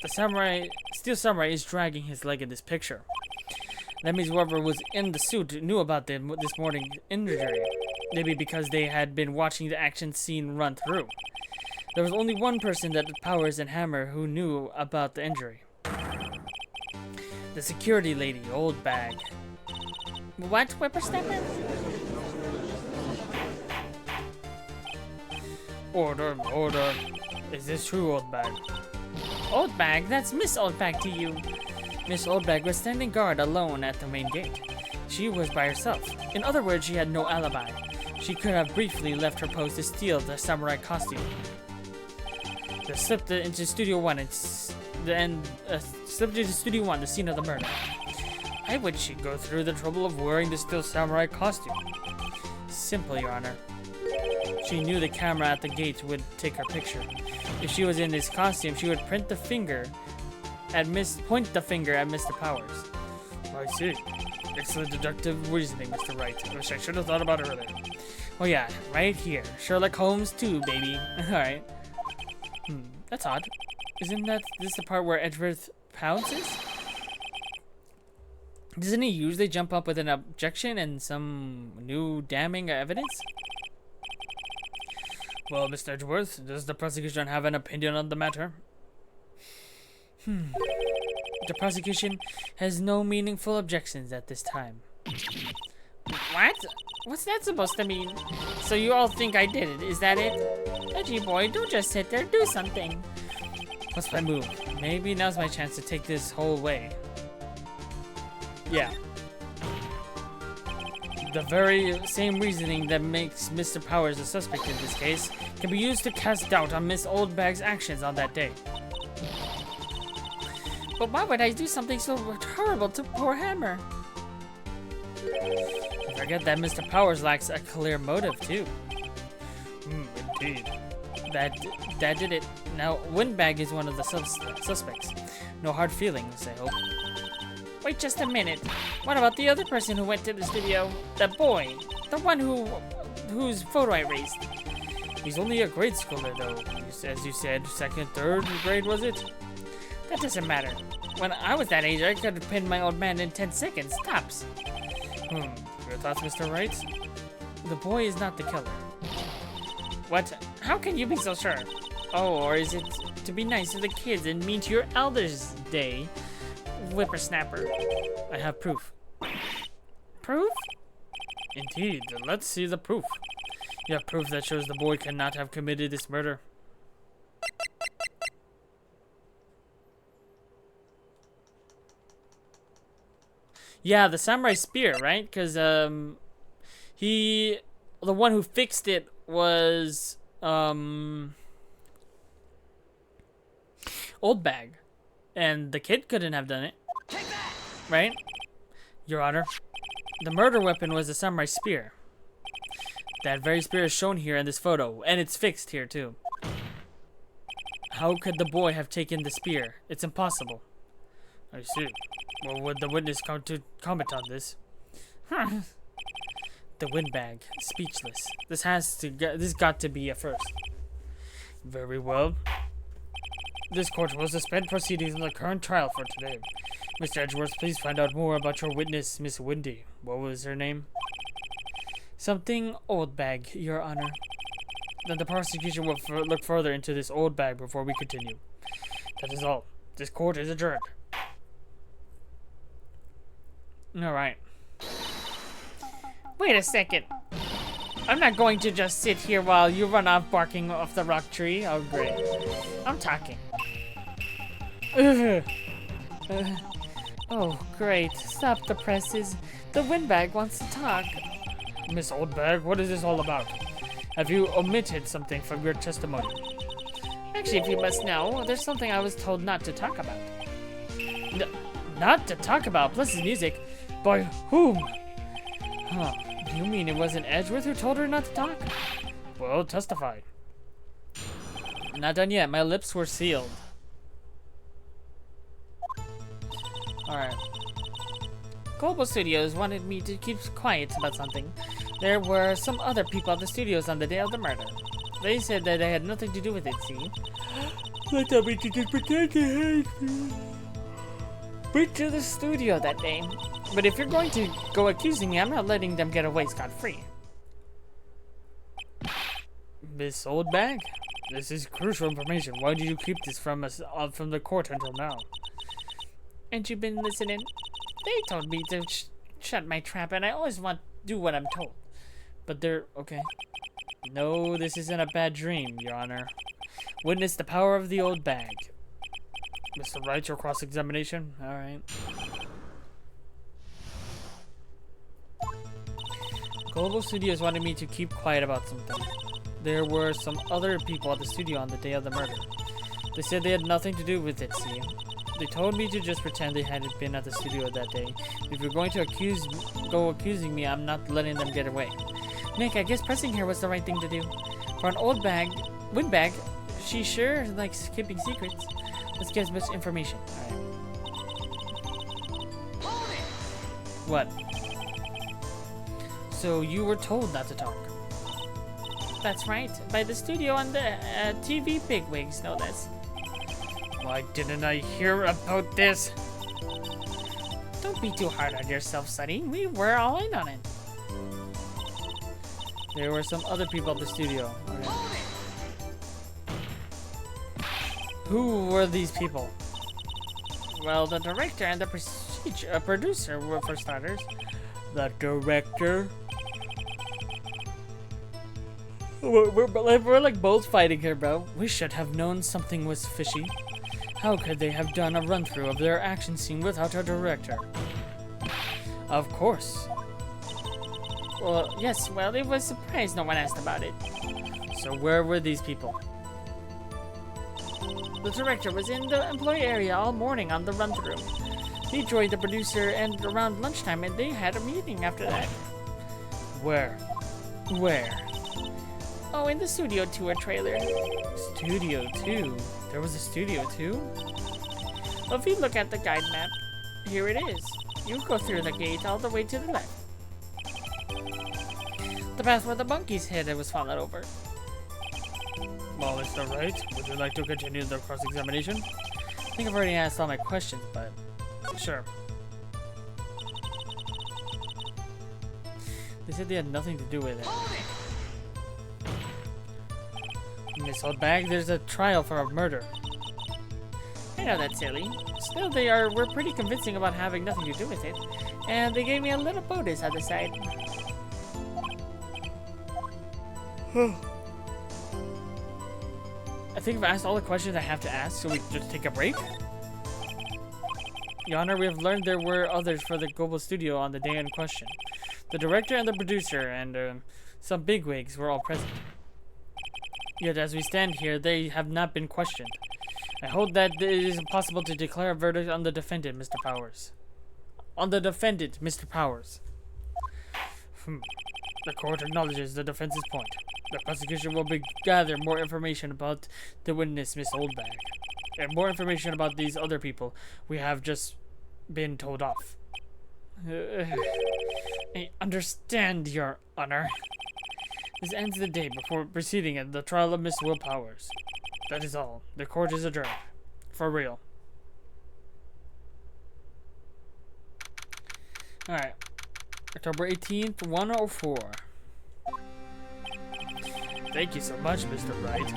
Speaker 2: The Steel Samurai is dragging his leg in this picture. That means whoever was in the suit knew about this morning's injury. Maybe because they had been watching the action scene run through. There was only one person that Powers and Hammer who knew about the injury. The security lady, Oldbag.
Speaker 3: What, whippersnapper?
Speaker 1: Order. Is this true, Oldbag?
Speaker 3: Oldbag? That's Miss Oldbag to you.
Speaker 2: Miss Oldbag was standing guard alone at the main gate. She was by herself. In other words, she had no alibi. She could have briefly left her post to steal the samurai costume. They slipped into Studio 1 slipped into Studio 1, the scene of the murder.
Speaker 1: Why would she go through the trouble of wearing the Steel Samurai costume?
Speaker 2: Simple, Your Honor. She knew the camera at the gate would take her picture. If she was in this costume, she would point the finger at Mr. Powers.
Speaker 1: I see. Excellent deductive reasoning, Mr. Wright. I wish I should have thought about it earlier.
Speaker 2: Oh yeah, right here. Sherlock Holmes too, baby. Alright. That's odd. Isn't this the part where Edgeworth pounces? Doesn't he usually jump up with an objection and some new damning evidence?
Speaker 1: Well, Mr. Edgeworth, does the prosecution have an opinion on the matter?
Speaker 2: The prosecution has no meaningful objections at this time.
Speaker 3: What? What's that supposed to mean? So you all think I did it, is that it? Edgy boy, don't just sit there, do something.
Speaker 2: What's my move? Maybe now's my chance to take this whole way. Yeah.
Speaker 1: The very same reasoning that makes Mr. Powers a suspect in this case can be used to cast doubt on Miss Oldbag's actions on that day.
Speaker 3: But why would I do something so horrible to poor Hammer?
Speaker 1: Forget that Mr. Powers lacks a clear motive, too. Indeed. That did it. Now, Windbag is one of the suspects. No hard feelings, I hope.
Speaker 3: Wait just a minute. What about the other person who went to the studio? The boy. The one whose photo I raised.
Speaker 1: He's only a grade schooler, though. As you said, second, third grade, was it?
Speaker 3: That doesn't matter. When I was that age, I could have pinned my old man in 10 seconds, tops.
Speaker 1: Your thoughts, Mr. Wright? The boy is not the killer.
Speaker 3: What? How can you be so sure? Oh, or is it to be nice to the kids and mean to your elders' day? Whippersnapper.
Speaker 1: I have proof.
Speaker 3: Proof?
Speaker 1: Indeed. Let's see the proof. You have proof that shows the boy cannot have committed this murder. Yeah, the samurai spear, right? Because the one who fixed it was Old Bag, and the kid couldn't have done it, right? Your Honor, the murder weapon was a samurai spear. That very spear is shown here in this photo, and it's fixed here too. How could the boy have taken the spear? It's impossible. I see. Well, would the witness come to comment on this? The windbag, speechless. This got to be a first. Very well. This court will suspend proceedings in the current trial for today. Mr. Edgeworth, please find out more about your witness, Miss Windy. What was her name? Something Old Bag, Your Honor. Then the prosecution will look further into this Old Bag before we continue. That is all. This court is adjourned. Alright.
Speaker 3: Wait a second. I'm not going to just sit here while you run off barking off the rock tree. Oh, great. I'm talking. Oh, great. Stop the presses. The windbag wants to talk.
Speaker 1: Miss Oldbag, what is this all about? Have you omitted something from your testimony?
Speaker 3: Actually, if you must know, there's something I was told not to talk about.
Speaker 1: Not to talk about? Plus his music. By whom? Huh. Do you mean it wasn't Edgeworth who told her not to talk? Well, testify. Not done yet. My lips were sealed.
Speaker 3: Alright. Global Studios wanted me to keep quiet about something. There were some other people at the studios on the day of the murder. They said that they had nothing to do with it, see?
Speaker 1: They told me to just pretend to hate me.
Speaker 3: Went to the studio that day. But if you're going to go accusing me, I'm not letting them get away scot-free.
Speaker 1: Miss Oldbag, this is crucial information. Why did you keep this from us from the court until now?
Speaker 3: Ain't you been listening? They told me to shut my trap, and I always want to do what I'm told.
Speaker 1: But they're okay. No, this isn't a bad dream, Your Honor. Witness the power of the old bag. Mr. Wright, your cross-examination. All right. Global Studios wanted me to keep quiet about something. There were some other people at the studio on the day of the murder. They said they had nothing to do with it, see? They told me to just pretend they hadn't been at the studio that day. If you're going to go accusing me, I'm not letting them get away.
Speaker 3: Nick, I guess pressing here was the right thing to do. For an old bag, windbag, she sure likes keeping secrets. Let's get as much information.
Speaker 1: Alright. What? So you were told not to talk?
Speaker 3: That's right. By the studio and the TV bigwigs know this.
Speaker 1: Why didn't I hear about this?
Speaker 3: Don't be too hard on yourself, Sonny. We were all in on it.
Speaker 1: There were some other people at the studio. Okay. Who were these people?
Speaker 3: Well, the director and the producer were for starters.
Speaker 1: The director? We're like both fighting here, bro. We should have known something was fishy. How could they have done a run-through of their action scene without a director? Of course.
Speaker 3: Well, yes, well, it was surprised no one asked about it.
Speaker 1: So where were these people?
Speaker 3: The director was in the employee area all morning on the run-through. He joined the producer and around lunchtime, and they had a meeting after that.
Speaker 1: Where? Where?
Speaker 3: Oh, in the Studio Tour trailer.
Speaker 1: Studio 2? There was a Studio 2?
Speaker 3: Well, if you look at the guide map, here it is. You go through the gate all the way to the left. The path where the monkey's head was fallen over.
Speaker 1: Well, Mr. Wright, would you like to continue the cross-examination? I think I've already asked all my questions, but sure. They said they had nothing to do with it. Miss Oldbag, there's a trial for a murder.
Speaker 3: I know that's silly. Still, we're pretty convincing about having nothing to do with it. And they gave me a little bonus on the side.
Speaker 1: I think I've asked all the questions I have to ask, so we just take a break. Your Honor, we have learned there were others for the Global Studio on the day in question. The director and the producer and some bigwigs were all present. Yet as we stand here, they have not been questioned. I hold that it is impossible to declare a verdict on the defendant, Mr. Powers. On the defendant, Mr. Powers. The court acknowledges the defense's point. The prosecution will gather more information about the witness, Miss Oldbag, and more information about these other people we have just been told off. I understand, Your Honor. This ends the day before proceeding at the trial of Miss Will Powers. That is all. The court is adjourned. For real. Alright. October 18th, 104. Thank you so much, Mr. Wright.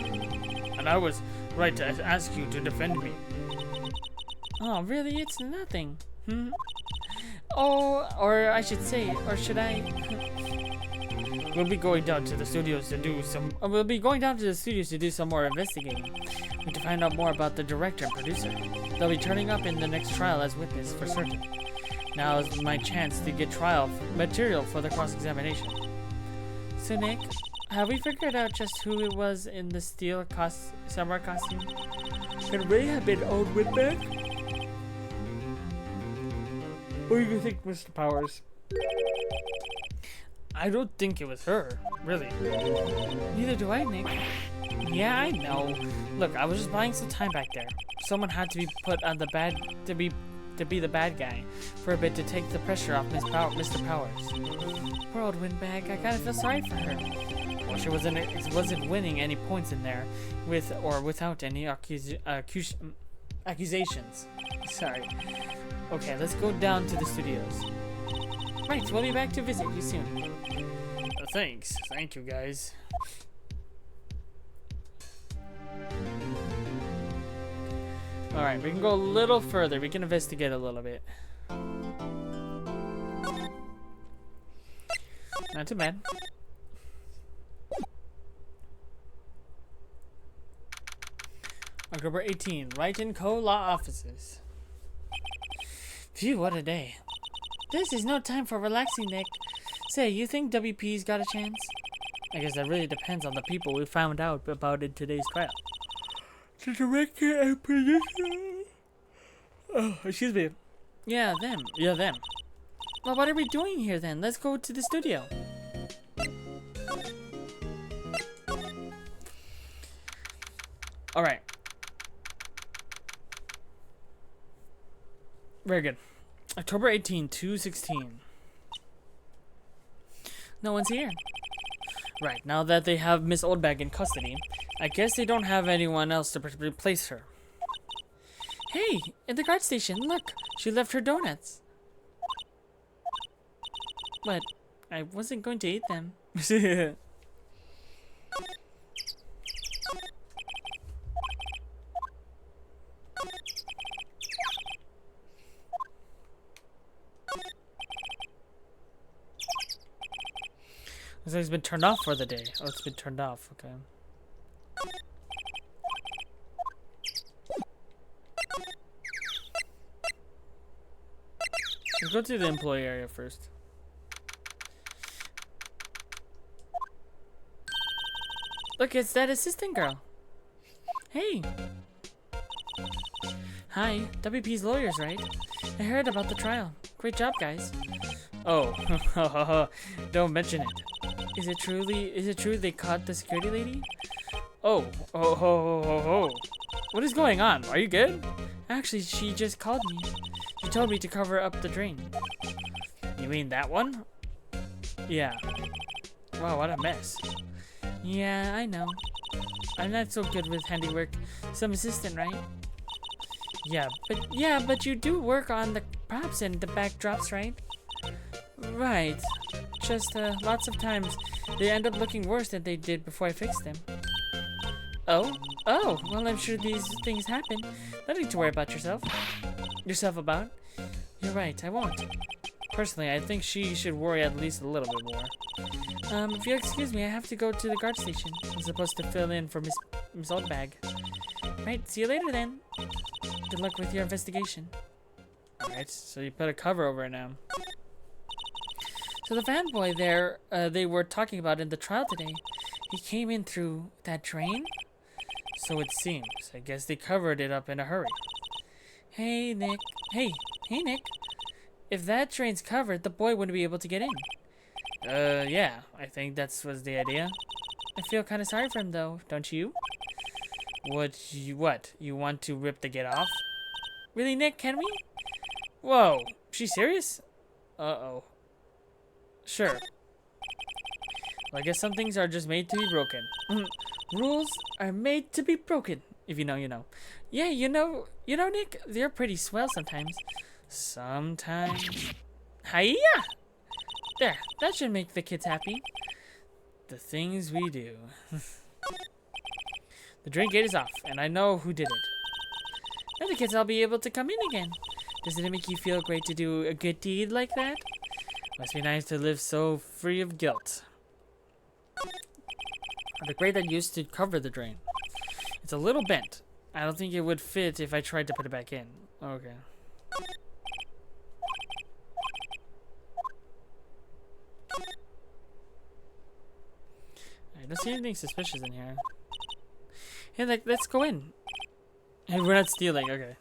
Speaker 1: And I was right to ask you to defend me.
Speaker 3: Oh, really? It's nothing. Oh, or I should say, or should I?
Speaker 1: We'll be going down to the studios to do some. We'll be going down to the studios to do some more investigating. We need to find out more about the director and producer. They'll be turning up in the next trial as witness for certain. Now is my chance to get trial material for the cross-examination.
Speaker 3: So Nick, have we figured out just who it was in the steel samurai costume?
Speaker 1: Can Ray have been old Whitbeck? What do you think, Mr. Powers? I don't think it was her, really.
Speaker 3: Neither do I, Nick.
Speaker 1: Yeah, I know. Look, I was just buying some time back there. Someone had to be put on the to be the bad guy for a bit to take the pressure off Mr. Powers.
Speaker 3: Poor old Windbag, I kinda feel sorry for her.
Speaker 1: Well, she wasn't winning any points in there, with or without any accusations. Sorry. Okay, let's go down to the studios.
Speaker 3: Right, we'll be back to visit you soon.
Speaker 1: Thanks. Thank you, guys. Alright, we can go a little further. We can investigate a little bit. Not too bad. October 18, Wright & Co. Law Offices.
Speaker 3: Phew, what a day. This is no time for relaxing, Nick. Say, you think WP's got a chance?
Speaker 1: I guess that really depends on the people we found out about in today's trial. The director and producer. Oh, excuse me.
Speaker 3: Yeah, them.
Speaker 1: Yeah, them.
Speaker 3: Well, what are we doing here then? Let's go to the studio.
Speaker 1: Alright. Very good. October 18, 216.
Speaker 3: No one's here.
Speaker 1: Right, now that they have Miss Oldbag in custody, I guess they don't have anyone else to replace her.
Speaker 3: Hey, at the guard station, look. She left her donuts. But I wasn't going to eat them.
Speaker 1: Looks like it's been turned off for the day. Oh, it's been turned off. Okay. Let's go to the employee area first.
Speaker 3: Look, it's that assistant girl. Hey. Hi, WP's lawyers, right? I heard about the trial. Great job, guys.
Speaker 1: Oh, don't mention it.
Speaker 3: Is it true they caught the security lady?
Speaker 1: Oh. What is going on? Are you good?
Speaker 3: Actually, she just called me. She told me to cover up the drain.
Speaker 1: You mean that one?
Speaker 3: Yeah.
Speaker 1: Wow, what a mess.
Speaker 3: Yeah, I know. I'm not so good with handiwork. Some assistant, right? Yeah, but you do work on the props and the backdrops, right? Right. Just lots of times they end up looking worse than they did before I fixed them. Oh, well, I'm sure these things happen. Nothing to worry about yourself about. You're right, I won't.
Speaker 1: Personally, I think she should worry at least a little bit more.
Speaker 3: If you'll excuse me, I have to go to the guard station. I'm supposed to fill in for Miss Oldbag. Right, see you later then. Good luck with your investigation.
Speaker 1: Alright, so you put a cover over it now.
Speaker 3: So the fanboy there, they were talking about in the trial today, he came in through that drain?
Speaker 1: So it seems. I guess they covered it up in a hurry.
Speaker 3: Hey, Nick. Hey, Nick. If that drain's covered, the boy wouldn't be able to get in.
Speaker 1: Yeah. I think that was the idea.
Speaker 3: I feel kind of sorry for him, though, don't you?
Speaker 1: What? You want to rip the gate off?
Speaker 3: Really, Nick, can we?
Speaker 1: Whoa. She's serious? Uh-oh. Sure. Well, I guess some things are just made to be broken.
Speaker 3: Rules are made to be broken. If you know, you know. Yeah, you know, Nick, they're pretty swell sometimes.
Speaker 1: Sometimes.
Speaker 3: Hiya! There, that should make the kids happy.
Speaker 1: The things we do. The drain gate is off, and I know who did it.
Speaker 3: Now the kids all be able to come in again. Doesn't it make you feel great to do a good deed like that?
Speaker 1: Must be nice to live so free of guilt. The grate that used to cover the drain. It's a little bent. I don't think it would fit if I tried to put it back in. Okay. I don't see anything suspicious in here.
Speaker 3: Hey, let's go in.
Speaker 1: Hey, we're not stealing. Okay.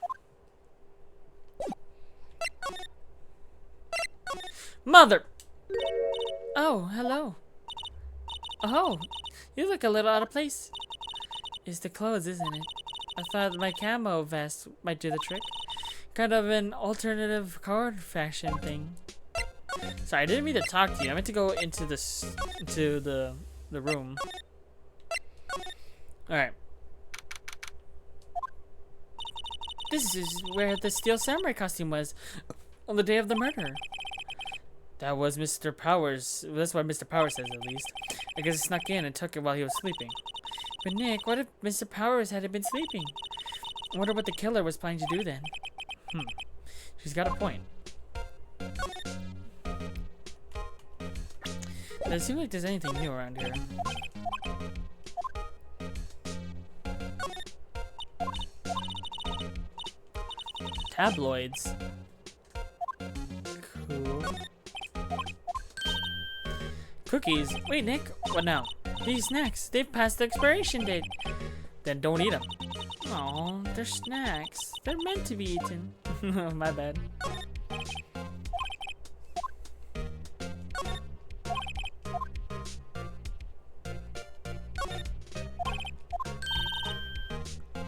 Speaker 3: Mother! Oh, hello. Oh, you look a little out of place. It's the clothes, isn't it? I thought my camo vest might do the trick. Kind of an alternative card fashion thing.
Speaker 1: Sorry, I didn't mean to talk to you. I meant to go into the room. Alright.
Speaker 3: This is where the steel samurai costume was on the day of the murder.
Speaker 1: That was Mr. Powers. That's what Mr. Powers says, at least. I guess it snuck in and took it while he was sleeping.
Speaker 3: But Nick, what if Mr. Powers hadn't been sleeping? I wonder what the killer was planning to do then.
Speaker 1: She's got a point.
Speaker 3: Doesn't seem like there's anything new around here.
Speaker 1: Tabloids.
Speaker 3: Cool.
Speaker 1: Cookies.
Speaker 3: Wait, Nick.
Speaker 1: What now?
Speaker 3: These snacks, they've passed the expiration date.
Speaker 1: Then don't eat them.
Speaker 3: Oh, they're snacks. They're meant to be eaten.
Speaker 1: My bad.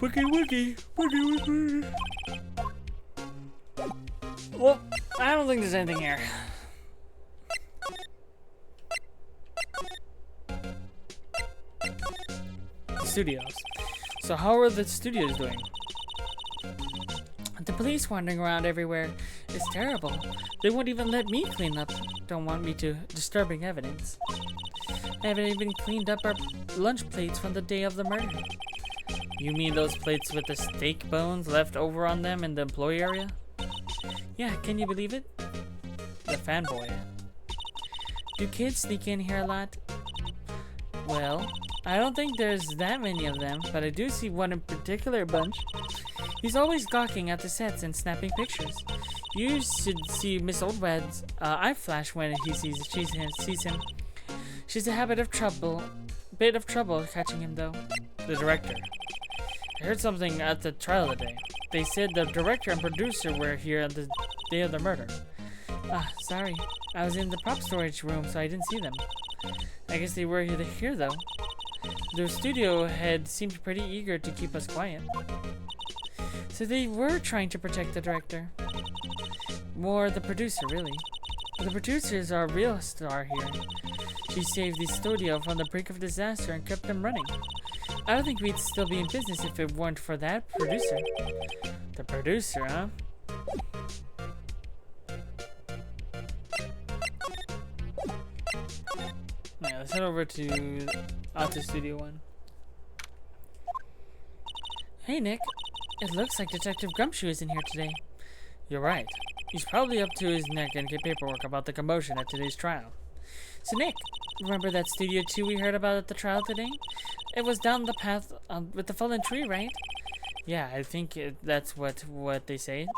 Speaker 1: Wookie. Well, I don't think there's anything here. Studios. So how are the studios doing?
Speaker 3: The police wandering around everywhere is terrible. They won't even let me clean up. Don't want me to disturbing evidence. I haven't even cleaned up our lunch plates from the day of the murder.
Speaker 1: You mean those plates with the steak bones left over on them in the employee area?
Speaker 3: Yeah, can you believe it?
Speaker 1: The fanboy.
Speaker 3: Do kids sneak in here a lot? Well, I don't think there's that many of them, but I do see one in particular bunch. He's always gawking at the sets and snapping pictures. You should see Miss Oldwad's eye flash when she sees him. She's a habit of trouble
Speaker 1: bit of trouble catching him, though. The director. I heard something at the trial today. They said the director and producer were here on the day of the murder. Ah, sorry. I was in the prop storage room, so I didn't see them. I guess they were here, though. The studio head seemed pretty eager to keep us quiet. So they were trying to protect the director. More the producer, really. But the producer is our real star here. She saved the studio from the brink of disaster and kept them running. I don't think we'd still be in business if it weren't for that producer. The producer, huh? Yeah, let's head over to Auto Studio 1. Hey, Nick. It looks like Detective Gumshoe is in here today. You're right. He's probably up to his neck in paperwork about the commotion at today's trial. So, Nick, remember that Studio 2 we heard about at the trial today? It was down the path with the fallen tree, right? Yeah, I think that's what they say.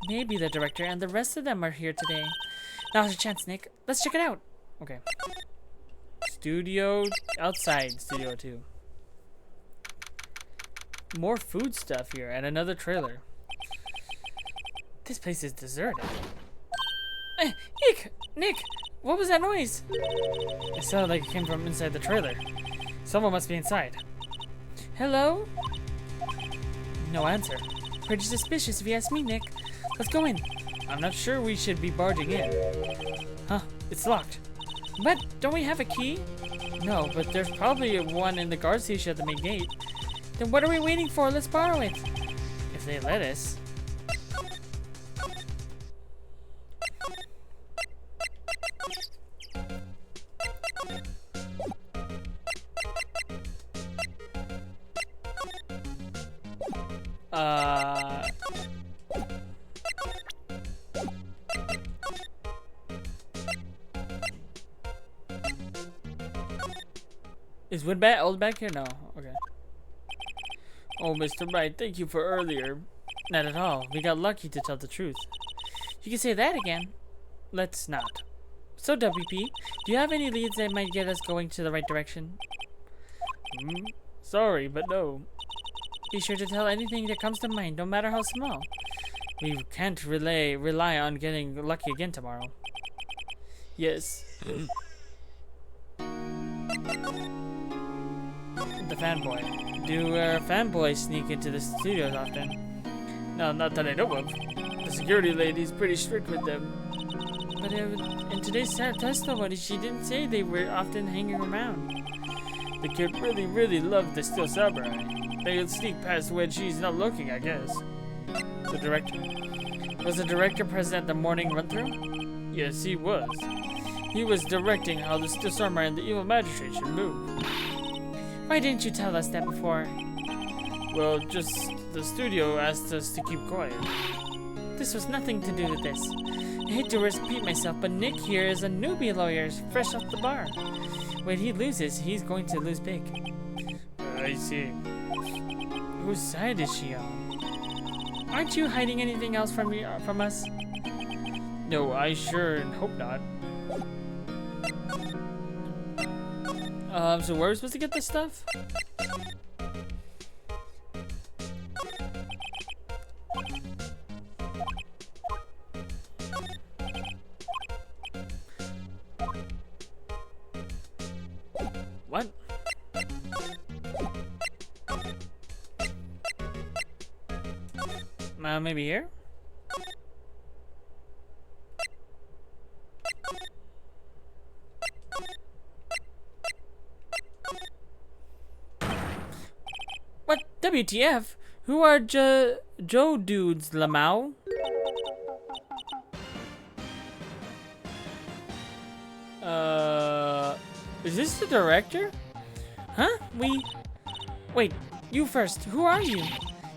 Speaker 1: Maybe the director and the rest of them are here today. Now's your chance, Nick. Let's check it out. Okay. Studio outside Studio 2. More food stuff here and another trailer. This place is deserted. Nick, what was that noise? It sounded like it came from inside the trailer. Someone must be inside. Hello? No answer. Pretty suspicious if you ask me, Nick. Let's go in. I'm not sure we should be barging in. Huh, it's locked. But don't we have a key? No, but there's probably one in the guard station at the main gate. Then what are we waiting for? Let's borrow it. If they let us. Is Wood old back here? No. Okay. Oh, Mr. Wright, thank you for earlier. Not at all. We got lucky, to tell the truth. You can say that again. Let's not. So, WP, do you have any leads that might get us going to the right direction? Sorry, but no. Be sure to tell anything that comes to mind, no matter how small. We can't rely on getting lucky again tomorrow. Yes. The fanboy. Do fanboys sneak into the studios often? No, not that I know of. The security lady's pretty strict with them. But in today's testimony, she didn't say they were often hanging around. The kid really loved the Steel Samurai. They would sneak past when she's not looking, I guess. The director. Was the director present at the morning run-through? Yes, he was. He was directing how the Steel Samurai and the evil magistrate should move. Why didn't you tell us that before? Well, just the studio asked us to keep quiet. This was nothing to do with this. I hate to repeat myself, but Nick here is a newbie lawyer, fresh off the bar. When he loses, he's going to lose big. I see. Whose side is she on? Aren't you hiding anything else from us? No, I sure hope not. So where are we supposed to get this stuff? What? Maybe here? What? WTF? Who are Joe dudes, Lamau? Is this the director? Huh? Wait, you first. Who are you?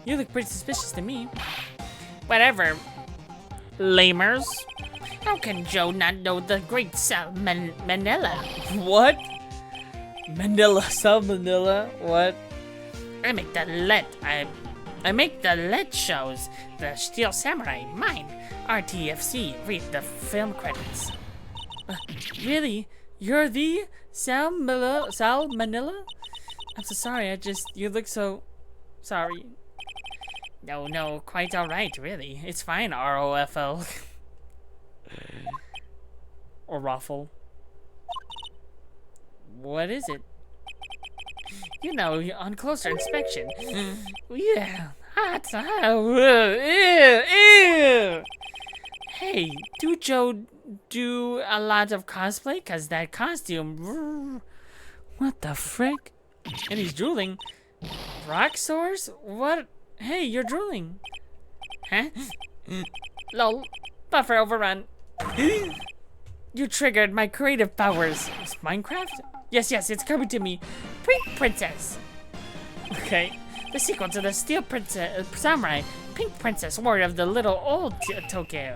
Speaker 1: You look pretty suspicious to me.
Speaker 3: Whatever, lamers. How can Joe not know the great Sal Mandela?
Speaker 1: What? Salmonella? What?
Speaker 3: I make the LED shows. The Steel Samurai, mine. RTFC, read the film credits.
Speaker 1: Really?
Speaker 3: You're the Sal Manila? I'm so sorry, you look so sorry. No, quite alright, really. It's fine, ROFL. Or Raffle. What is it? You know, on closer inspection. Yeah, hot. Ew. Hey, do Joe do a lot of cosplay? Cause that costume. What the frick? And he's drooling. Rock sores? What? Hey, you're drooling. Huh? Lol. Buffer overrun. You triggered my creative powers. It's Minecraft? Yes, it's coming to me. Pink Princess. Okay. The sequel to the Steel Princess Samurai. Pink Princess, warrior of the little old Tokyo.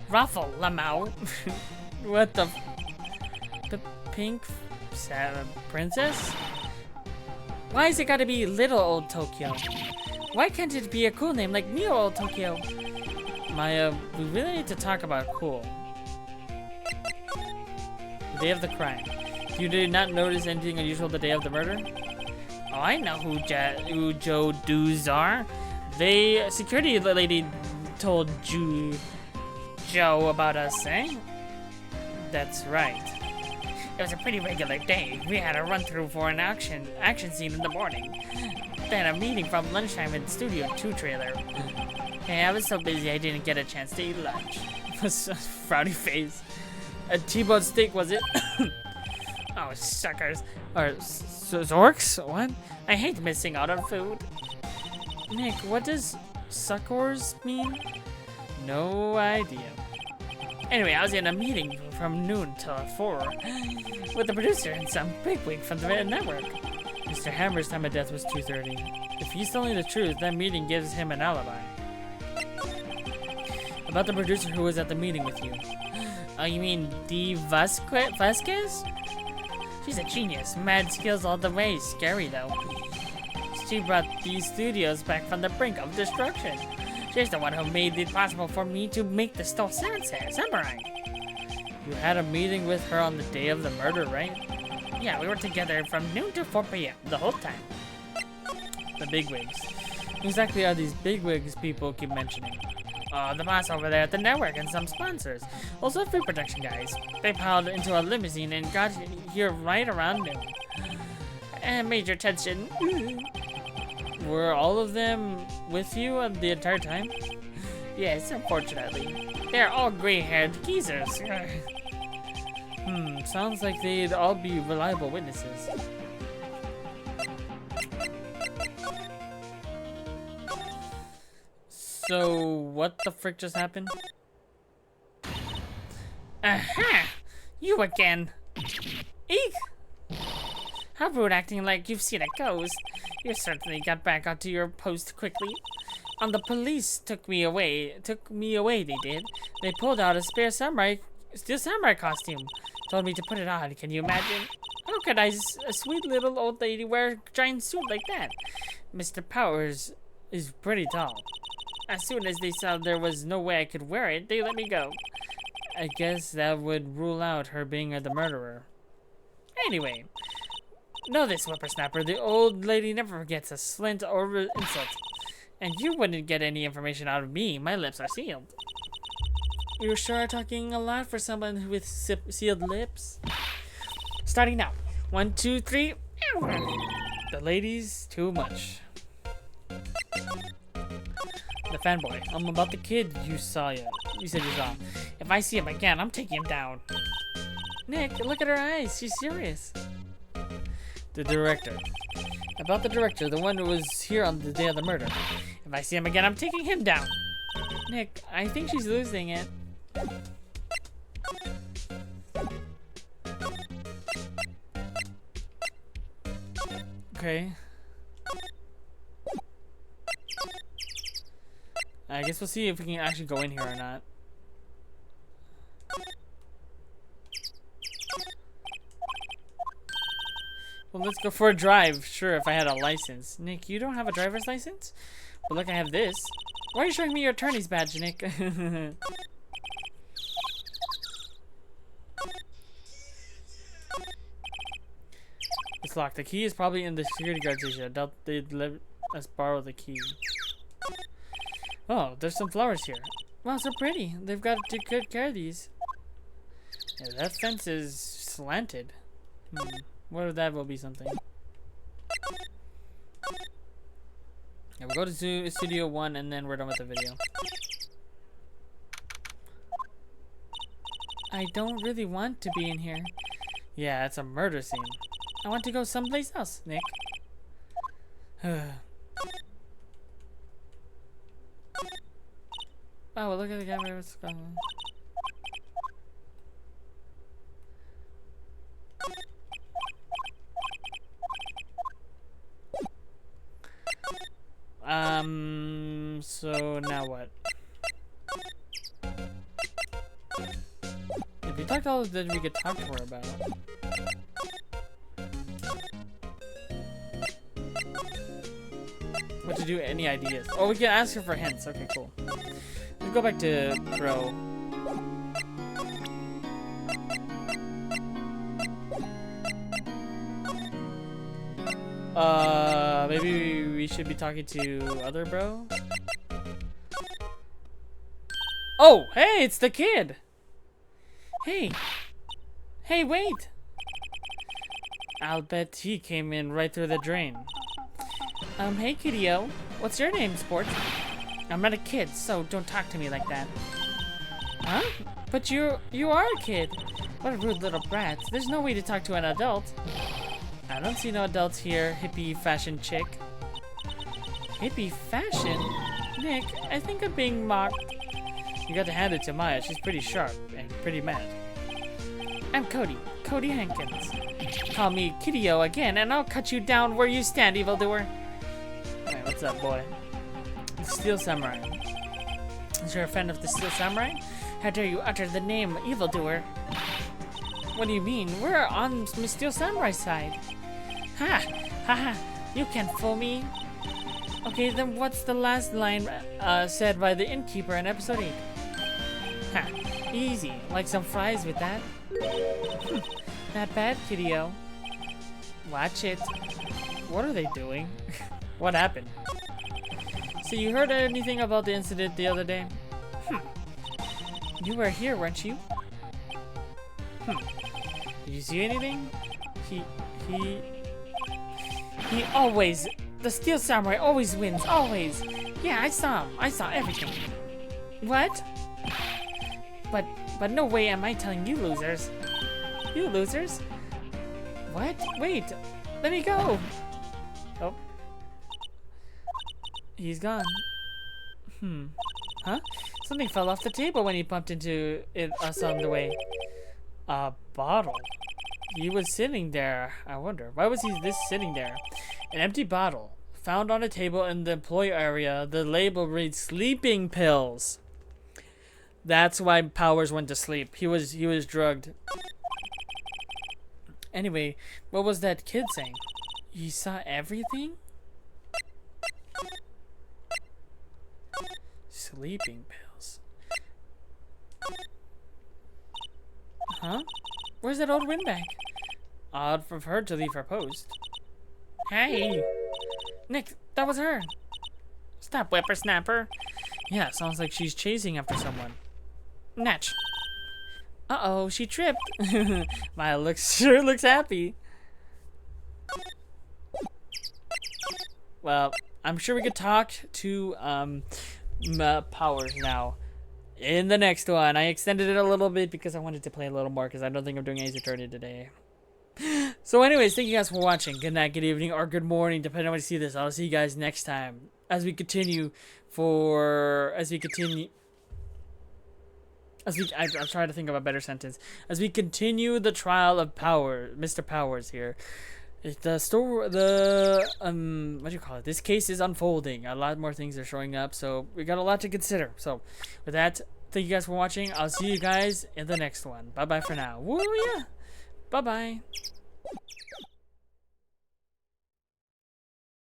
Speaker 3: Raffle Lamau. What the? Pink Princess? Why is it gotta be little old Tokyo? Why can't it be a cool name like Neo Old Tokyo? Maya, we really need to talk about cool. Day of the crime. You did not notice anything unusual the day of the murder? Oh, I know who Joe Doos are. The security lady told Joe about us, eh? That's right. It was a pretty regular day. We had a run-through for an action scene in the morning. Then a meeting from lunchtime in Studio 2 trailer. Hey, I was so busy I didn't get a chance to eat lunch. Frowny face. A T-bone steak, was it? Oh, suckers. Or Zorks? What? I hate missing out on food. Nick, what does suckers mean? No idea. Anyway, I was in a meeting from noon till 4 with the producer and some bigwig from the network. Mr. Hammer's time of death was 2:30. If he's telling the truth, that meeting gives him an alibi. About the producer who was at the meeting with you. Oh, you mean Dee Vasquez? She's a genius. Mad skills all the way. Scary, though. She brought these studios back from the brink of destruction. She's the one who made it possible for me to make the Stole Samurai. You had a meeting with her on the day of the murder, right? Yeah, we were together from noon to 4 p.m. the whole time. The bigwigs. Who exactly are these bigwigs people keep mentioning? The boss over there at the network and some sponsors. Also food production guys. They piled into a limousine and got here right around noon. And major tension. Were all of them with you the entire time? Yes, unfortunately. They're all gray-haired geezers. Sounds like they'd all be reliable witnesses. So, what the frick just happened? Aha! You again! Eek! How rude, acting like you've seen a ghost. You certainly got back onto your post quickly. The police took me away, they did. They pulled out a steel samurai costume. Told me to put it on, can you imagine? How could a sweet little old lady wear a giant suit like that? Mr. Powers is pretty tall. As soon as they saw there was no way I could wear it, they let me go. I guess that would rule out her being the murderer. Anyway, know this, whippersnapper. The old lady never forgets a slint or insult. And you wouldn't get any information out of me. My lips are sealed. You sure are talking a lot for someone with sealed lips. Starting now. 1, 2, 3. The lady's too much. The fanboy. I'm about the kid you said you saw. If I see him again, I'm taking him down. Nick, look at her eyes. She's serious. The director. About the director, the one who was here on the day of the murder. If I see him again, I'm taking him down. Nick, I think she's losing it. Okay. I guess we'll see if we can actually go in here or not. Well, let's go for a drive. Sure, if I had a license. Nick, you don't have a driver's license? But look, I have this. Why are you showing me your attorney's badge, Nick?
Speaker 1: It's locked. The key is probably in the security guard station. I doubt they'd let us borrow the key. Oh, there's some flowers here. Wow, so pretty. They've got to take good care of these. Yeah, that fence is slanted. What if that will be something? Yeah, we'll go to Studio 1 and then we're done with the video. I don't really want to be in here. Yeah, it's a murder scene. I want to go someplace else, Nick. Oh, look at the camera. What's going on? So now what? If we talked all that we could talk to her about. What to do, any ideas? Oh, we can ask her for hints. Okay, cool. Let's go back to Pro. Maybe we should be talking to other bro? Oh, hey, it's the kid! Hey! Hey, wait! I'll bet he came in right through the drain. Hey, kiddio. What's your name, sport? I'm not a kid, so don't talk to me like that. Huh? But you are a kid. What a rude little brat. There's no way to talk to an adult. I don't see no adults here, hippie fashion chick. Hippie fashion? Nick, I think I'm being mocked. You got to hand it to Maya. She's pretty sharp and pretty mad. I'm Cody Hankins. Call me kiddio again, and I'll cut you down where you stand, evildoer. Alright, what's up, boy? The Steel Samurai. Is you a fan of the Steel Samurai? How dare you utter the name evildoer? What do you mean? We're on Steel Samurai's side. Ha! Ha ha! You can't fool me. Okay, then what's the last line said by the innkeeper in episode 8? Ha! Easy. Like some fries with that? Not bad, kiddio. Watch it. What are they doing? What happened? So you heard anything about the incident the other day? You were here, weren't you? Did you see anything? He always... The Steel Samurai always wins, always. Yeah, I saw him. I saw everything. What? But no way am I telling you losers. You losers? What? Wait. Let me go. Oh. He's gone. Huh? Something fell off the table when he bumped into us on the way. A bottle. He was sitting there. I wonder. Why was he sitting there? An empty bottle. Found on a table in the employee area. The label reads sleeping pills. That's why Powers went to sleep. He was drugged. Anyway, what was that kid saying? He saw everything? Sleeping pills. Huh? Where's that old windbag? Odd of her to leave her post. Hey! Nick, that was her! Stop, whippersnapper! Yeah, sounds like she's chasing after someone. Natch! Uh-oh, she tripped! Maya sure looks happy. Well, I'm sure we could talk to Powers now. In the next one, I extended it a little bit because I wanted to play a little more because I don't think I'm doing Ace Attorney today. So anyways, thank you guys for watching. Good night, good evening, or good morning, depending on when you see this. I'll see you guys next time as we continue I'm trying to think of a better sentence. As we continue the trial of Mr. Powers here. What do you call it? This case is unfolding. A lot more things are showing up, so we got a lot to consider. So, with that, thank you guys for watching. I'll see you guys in the next one. Bye-bye for now. Woo, yeah. Bye-bye.